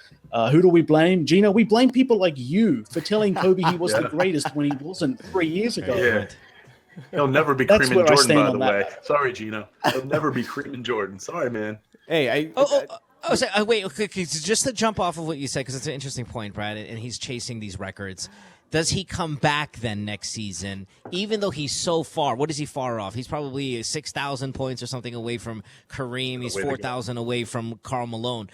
who do we blame? Gino, we blame people like you for telling Kobe he was the greatest when he wasn't 3 years ago. Yeah. He'll never be Kareem and Jordan, by the way. Sorry, Gino. He'll never be Kareem and Jordan. Sorry, man. Hey, wait, okay, just to jump off of what you said, because it's an interesting point, Brad, and he's chasing these records. Does he come back then next season, even though he's so far? What is he far off? He's probably 6,000 points or something away from Kareem. He's 4,000 away from Karl Malone.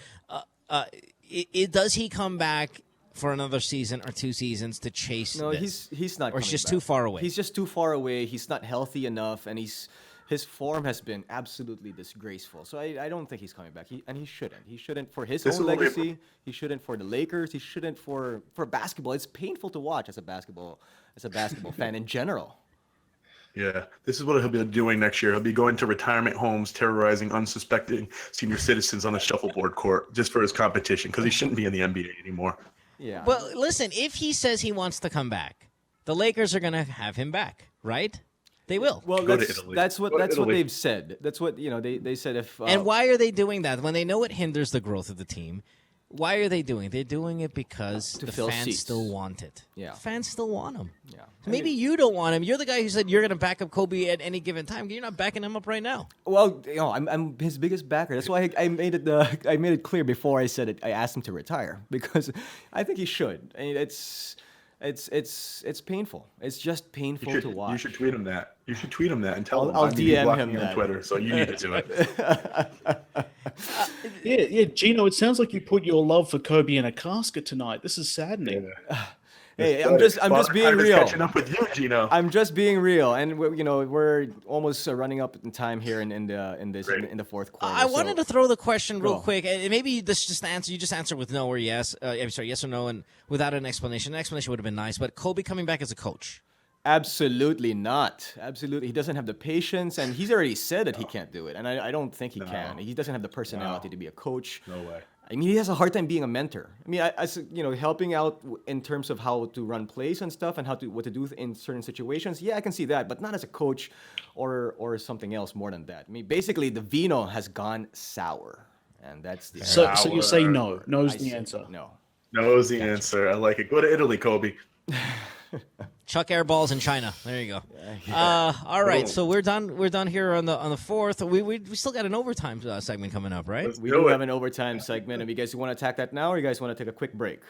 Does he come back for another season or 2 seasons to chase this? He's not. Or he's just too far away. He's just too far away. He's not healthy enough, and his form has been absolutely disgraceful. So I don't think he's coming back. He shouldn't. He shouldn't for his own legacy. He shouldn't for the Lakers. He shouldn't for basketball. It's painful to watch as a basketball fan in general. Yeah, this is what he'll be doing next year. He'll be going to retirement homes, terrorizing unsuspecting senior citizens on a shuffleboard court just for his competition, because he shouldn't be in the NBA anymore. Yeah. Well, listen, if he says he wants to come back, the Lakers are going to have him back, right? They will. Well, that's what they've said. That's what they said. If and why are they doing that when they know it hinders the growth of the team? Why are they doing it? They're doing it because the fans seats. Still want it. Yeah, fans still want him. Yeah, maybe you don't want him. You're the guy who said you're going to back up Kobe at any given time. You're not backing him up right now. Well, I'm his biggest backer. That's why I made it clear before I said it. I asked him to retire because I think he should. I mean, It's painful. It's just painful to watch. You should tweet him that. You should tweet him that and tell him. I'll I mean, he DM blocked him me on that. Twitter, so you need to do it. Yeah, Gino, it sounds like you put your love for Kobe in a casket tonight. This is saddening. Hey, I'm just being real. Catching up with you, Gino. I'm just being real, and we're almost running up in time here in the fourth quarter. I wanted to throw the question real Go. quick, and maybe this just answer. You just answer with no or yes. I'm sorry, yes or no, and without an explanation. An explanation would have been nice. But Kobe coming back as a coach. Absolutely not. Absolutely, he doesn't have the patience, and he's already said that he can't do it, and I don't think he can. He doesn't have the personality to be a coach. No way. I mean, he has a hard time being a mentor. I mean, as helping out in terms of how to run plays and stuff, and what to do in certain situations. Yeah, I can see that, but not as a coach, or something else more than that. I mean, basically, the vino has gone sour, and that's the. So you say no. No's the say answer. No. Knows the answer. I like it. Go to Italy, Kobe. Chuck air balls in China. There you go. All right, so we're done. We're done here on the fourth. We still got an overtime segment coming up, right? We do have an overtime segment. If you guys want to attack that now, or you guys want to take a quick break?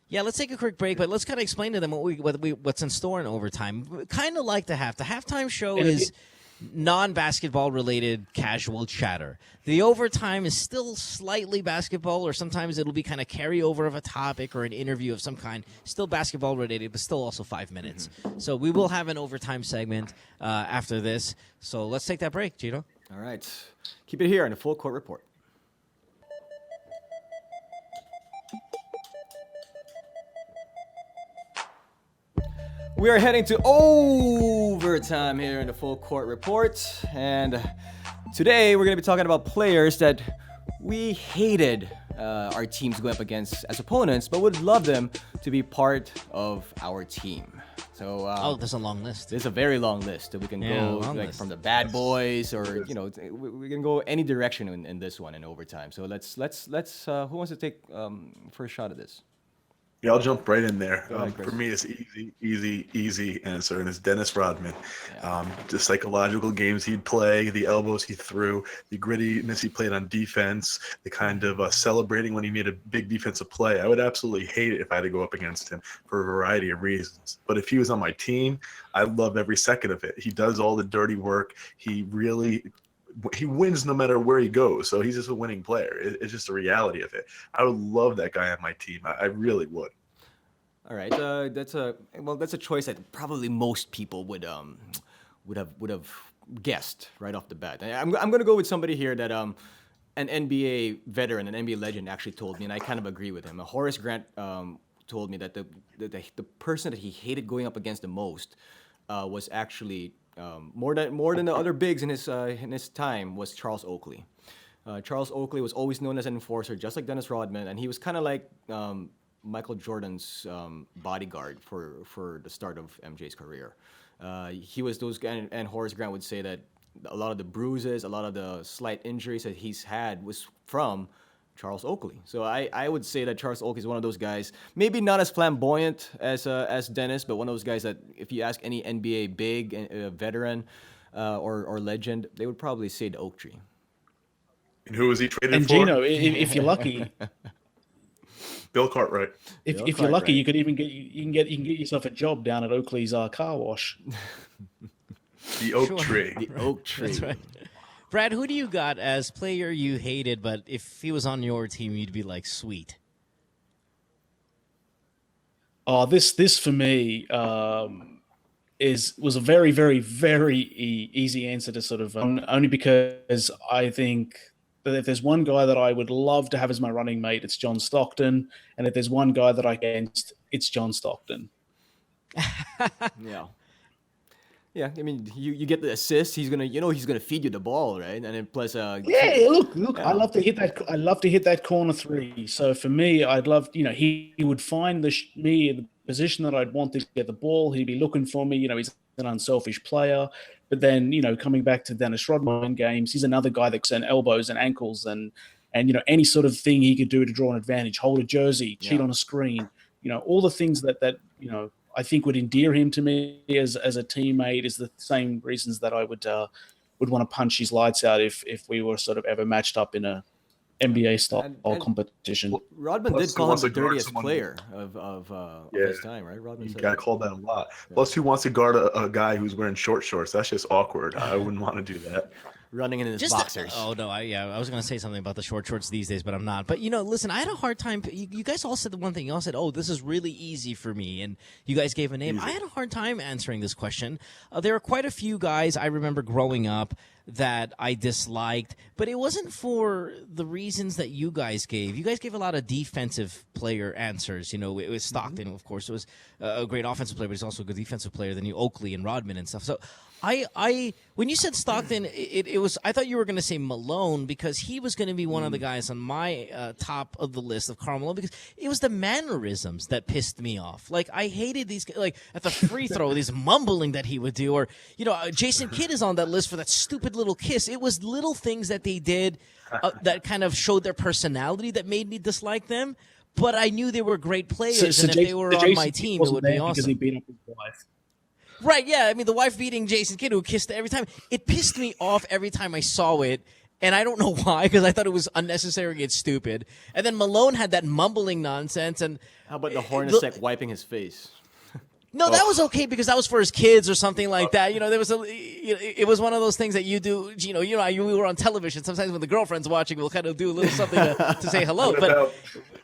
Yeah, let's take a quick break, but let's kind of explain to them what's in store in overtime. Kind of like the halftime show is non-basketball related casual chatter. The overtime is still slightly basketball, or sometimes it'll be kind of carryover of a topic or an interview of some kind. Still basketball related, but still also 5 minutes. So we will have an overtime segment after this. So let's take that break, Gino. All right. Keep it here in the Full Court Report. We are heading to overtime here in the Full Court Report, and today we're going to be talking about players that we hated our teams going up against as opponents, but would love them to be part of our team. So there's a long list. There's a very long list that we can go from the bad boys, or we can go any direction in this one in overtime. So let's who wants to take first shot at this? Yeah, I'll jump right in there. ahead, For me, it's easy answer, and it's Dennis Rodman. The psychological games he'd play, the elbows he threw, the grittiness he played on defense, the kind of celebrating when he made a big defensive play. I would absolutely hate it if I had to go up against him for a variety of reasons. But if he was on my team, I love every second of it. He does all the dirty work. He wins no matter where he goes. So he's just a winning player. It's just the reality of it. I would love that guy on my team. I really would. All right, that's a choice that probably most people would have guessed right off the bat. I'm gonna go with somebody here that an NBA veteran, an NBA legend actually told me, and I kind of agree with him. Horace Grant told me that the person that he hated going up against the most was actually more than the other bigs in his time was Charles Oakley. Charles Oakley was always known as an enforcer, just like Dennis Rodman, and he was kind of like Michael Jordan's bodyguard for the start of MJ's career. He was those guys, and Horace Grant would say that a lot of the bruises, a lot of the slight injuries that he's had was from Charles Oakley. So I would say that Charles Oakley is one of those guys, maybe not as flamboyant as Dennis, but one of those guys that if you ask any NBA big veteran or legend, they would probably say the oak tree. And who was he traded And for? Gino, if you're lucky, Bill Cartwright. if you're lucky, you could even get yourself a job down at Oakley's car wash. The oak tree. The oak tree. That's right. Brad, who do you got as player you hated, but if he was on your team, you'd be like, sweet? Oh, this for me was a very, very, very easy answer to sort of only because I think that if there's one guy that I would love to have as my running mate, it's John Stockton, and if there's one guy that I against, it's John Stockton. Yeah. Yeah, I mean, you get the assist. He's gonna feed you the ball, right? And then plus, Look, yeah. I love to hit that corner three. So for me, I'd love, he would find me in the position that I'd want to get the ball. He'd be looking for me. He's an unselfish player. But then, coming back to Dennis Rodman games, he's another guy that can elbows and ankles and any sort of thing he could do to draw an advantage, hold a jersey, cheat on a screen, all the things that I think would endear him to me as a teammate is the same reasons that I would want to punch his lights out if we were sort of ever matched up in a NBA style And competition. Rodman Plus, did who call him wants the to guard dirtiest someone- player of his time, right? Rodman You said got that. called that a lot. Plus, who wants to guard a guy who's wearing short shorts? That's just awkward. I wouldn't want to do that. Running in his Just boxers. oh no, I was gonna say something about the short shorts these days, but I'm not. But listen, I had a hard time. You guys all said the one thing. You all said, "Oh, this is really easy for me," and you guys gave a name. I had a hard time answering this question. There are quite a few guys I remember growing up that I disliked, but it wasn't for the reasons that you guys gave. You guys gave a lot of defensive player answers. It was Stockton, of course. It was a great offensive player, but he's also a good defensive player. Then Oakley and Rodman and stuff. So I when you said Stockton, it was, I thought you were going to say Malone, because he was going to be one of the guys on my top of the list of Karl Malone, because it was the mannerisms that pissed me off. Like, I hated these, like at the free throw, these mumbling that he would do, or Jason Kidd is on that list for that stupid little kiss. It was little things that they did that kind of showed their personality that made me dislike them. But I knew they were great players, and if they were on my team, it would be awesome. Because he beat up his wife. Right, yeah. I mean, the wife beating Jason Kidd, who kissed every time. It pissed me off every time I saw it, and I don't know why, because I thought it was unnecessary and stupid. And then Malone had that mumbling nonsense. And How about the Hornacek wiping his face? no, that was okay, because that was for his kids or something like that. There was it was one of those things that you do. We were on television. Sometimes when the girlfriend's watching, we'll kind of do a little something to say hello.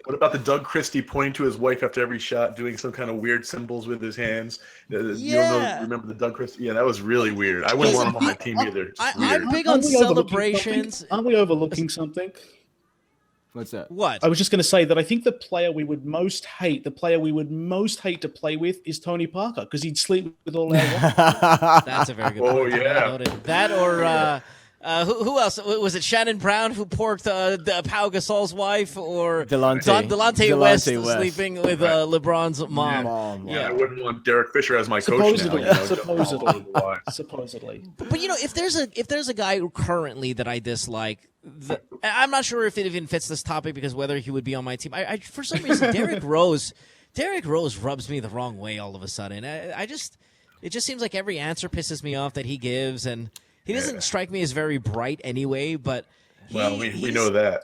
What about the Doug Christie pointing to his wife after every shot, doing some kind of weird symbols with his hands? You don't remember the Doug Christie? Yeah, that was really weird. I wouldn't want him on my team either. It's weird. I'm big on celebrations. Aren't we overlooking something? What's that? What? I was just going to say that I think the player we would most hate to play with is Tony Parker, because he'd sleep with all our wives. That's a very good Oh, point. yeah. Noted. That or who else? Was it Shannon Brown who porked Pau Gasol's wife, or Delonte West sleeping with LeBron's mom? Yeah, I wouldn't want Derek Fisher as my coach now. Supposedly. But if there's a guy currently that I dislike, I'm not sure if it even fits this topic, because whether he would be on my team, I for some reason Derrick Rose rubs me the wrong way all of a sudden. It just seems like every answer pisses me off that he gives, and he doesn't strike me as very bright anyway. But we know that.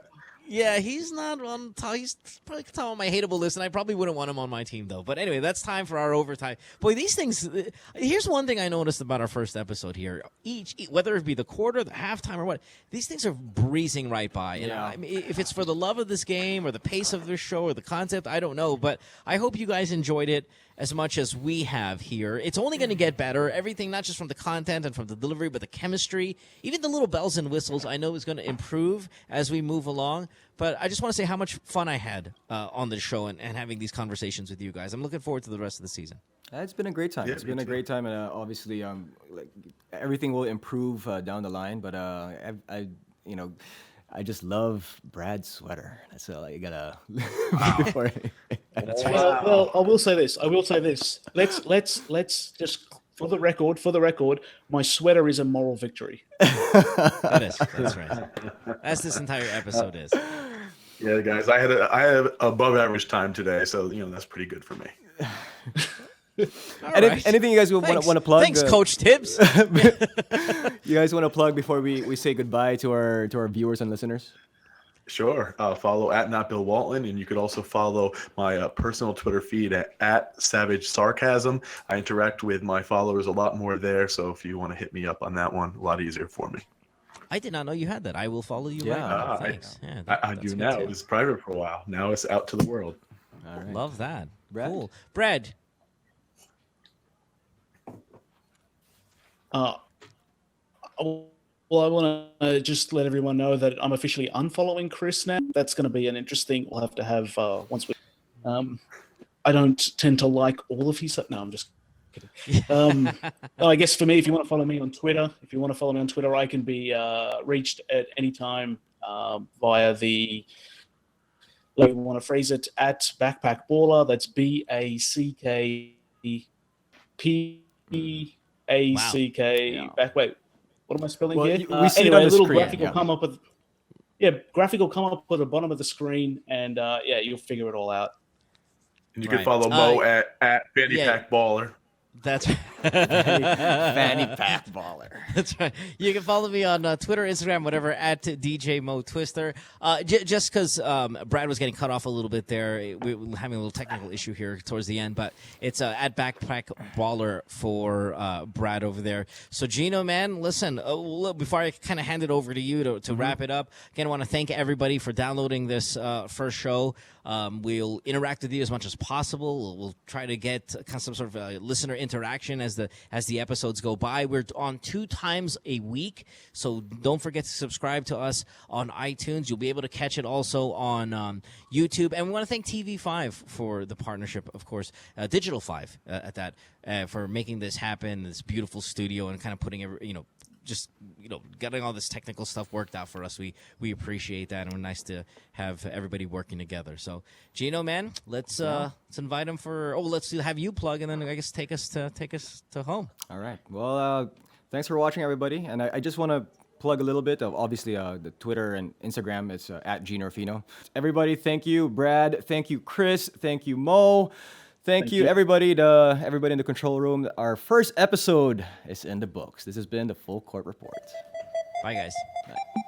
Yeah, he's not on top. He's probably top on my hateable list, and I probably wouldn't want him on my team, though. But anyway, that's time for our overtime. Boy, these things. Here's one thing I noticed about our first episode here. Whether it be the quarter, the halftime, or what, these things are breezing right by. And I mean, if it's for the love of this game, or the pace of this show, or the concept, I don't know. But I hope you guys enjoyed it as much as we have here. It's only going to get better. Everything, not just from the content and from the delivery, but the chemistry, even the little bells and whistles, I know is going to improve as we move along. But I just want to say how much fun I had on this show and having these conversations with you guys. I'm looking forward to the rest of the season. It's been a great time. Yeah, it's been a great time, and obviously, everything will improve down the line. But I just love Brad's sweater. That's all you gotta. Before Well, I will say this. Let's just for the record, my sweater is a moral victory. That's right. As this entire episode is. Yeah, guys, I had above average time today, so that's pretty good for me. Anything you guys want to plug? Thanks, Coach Tibbs. You guys want to plug before we say goodbye to our viewers and listeners? Sure. Follow at Not Bill Walton, and you could also follow my personal Twitter feed at Savage Sarcasm. I interact with my followers a lot more there, so if you want to hit me up on that one, a lot easier for me. I did not know you had that. I will follow you right now. Thanks. I do now. It was private for a while. Now it's out to the world. All right. Love that. Brad? Cool. Brad. Well, I want to just let everyone know that I'm officially unfollowing Chris now. That's going to be an interesting. We'll have to have once we. I don't tend to like all of his. No, I'm just kidding. I guess for me, if you want to follow me on Twitter, I can be reached at any time via the. If you want to phrase it, at Backpack Baller. That's BACKPACK. Wow. Wait. What am I spelling here? We see it on the little screen. graphic will come up with. Graphic will come up at the bottom of the screen, and you'll figure it all out. And you can follow Mo at Fanny Pack Baller. That's Fanny pack baller. That's right. You can follow me on Twitter, Instagram, whatever, at DJ Mo Twister. Just because Brad was getting cut off a little bit there, we were having a little technical issue here towards the end, but it's at Backpack Baller for Brad over there. So, Gino, man, listen, before I kind of hand it over to you to wrap it up, again, I want to thank everybody for downloading this first show. We'll interact with you as much as possible. We'll try to get some sort of listener interaction as the episodes go by. We're on 2 times a week, so don't forget to subscribe to us on iTunes. You'll be able to catch it also on YouTube. And we want to thank TV5 for the partnership, of course, Digital 5 at that, for making this happen, this beautiful studio, and kind of putting getting all this technical stuff worked out for us. We appreciate that, and we're nice to have everybody working together. So, Gino, man, let's invite him for. Let's have you plug, and then I guess take us to home. All right. Well, thanks for watching, everybody. And I just want to plug a little bit of obviously the Twitter and Instagram. It's at Gino Rufino. Everybody, thank you, Brad. Thank you, Chris. Thank you, Mo. Thank you, everybody in the control room. Our first episode is in the books. This has been the Full Court Report. Bye, guys. Bye.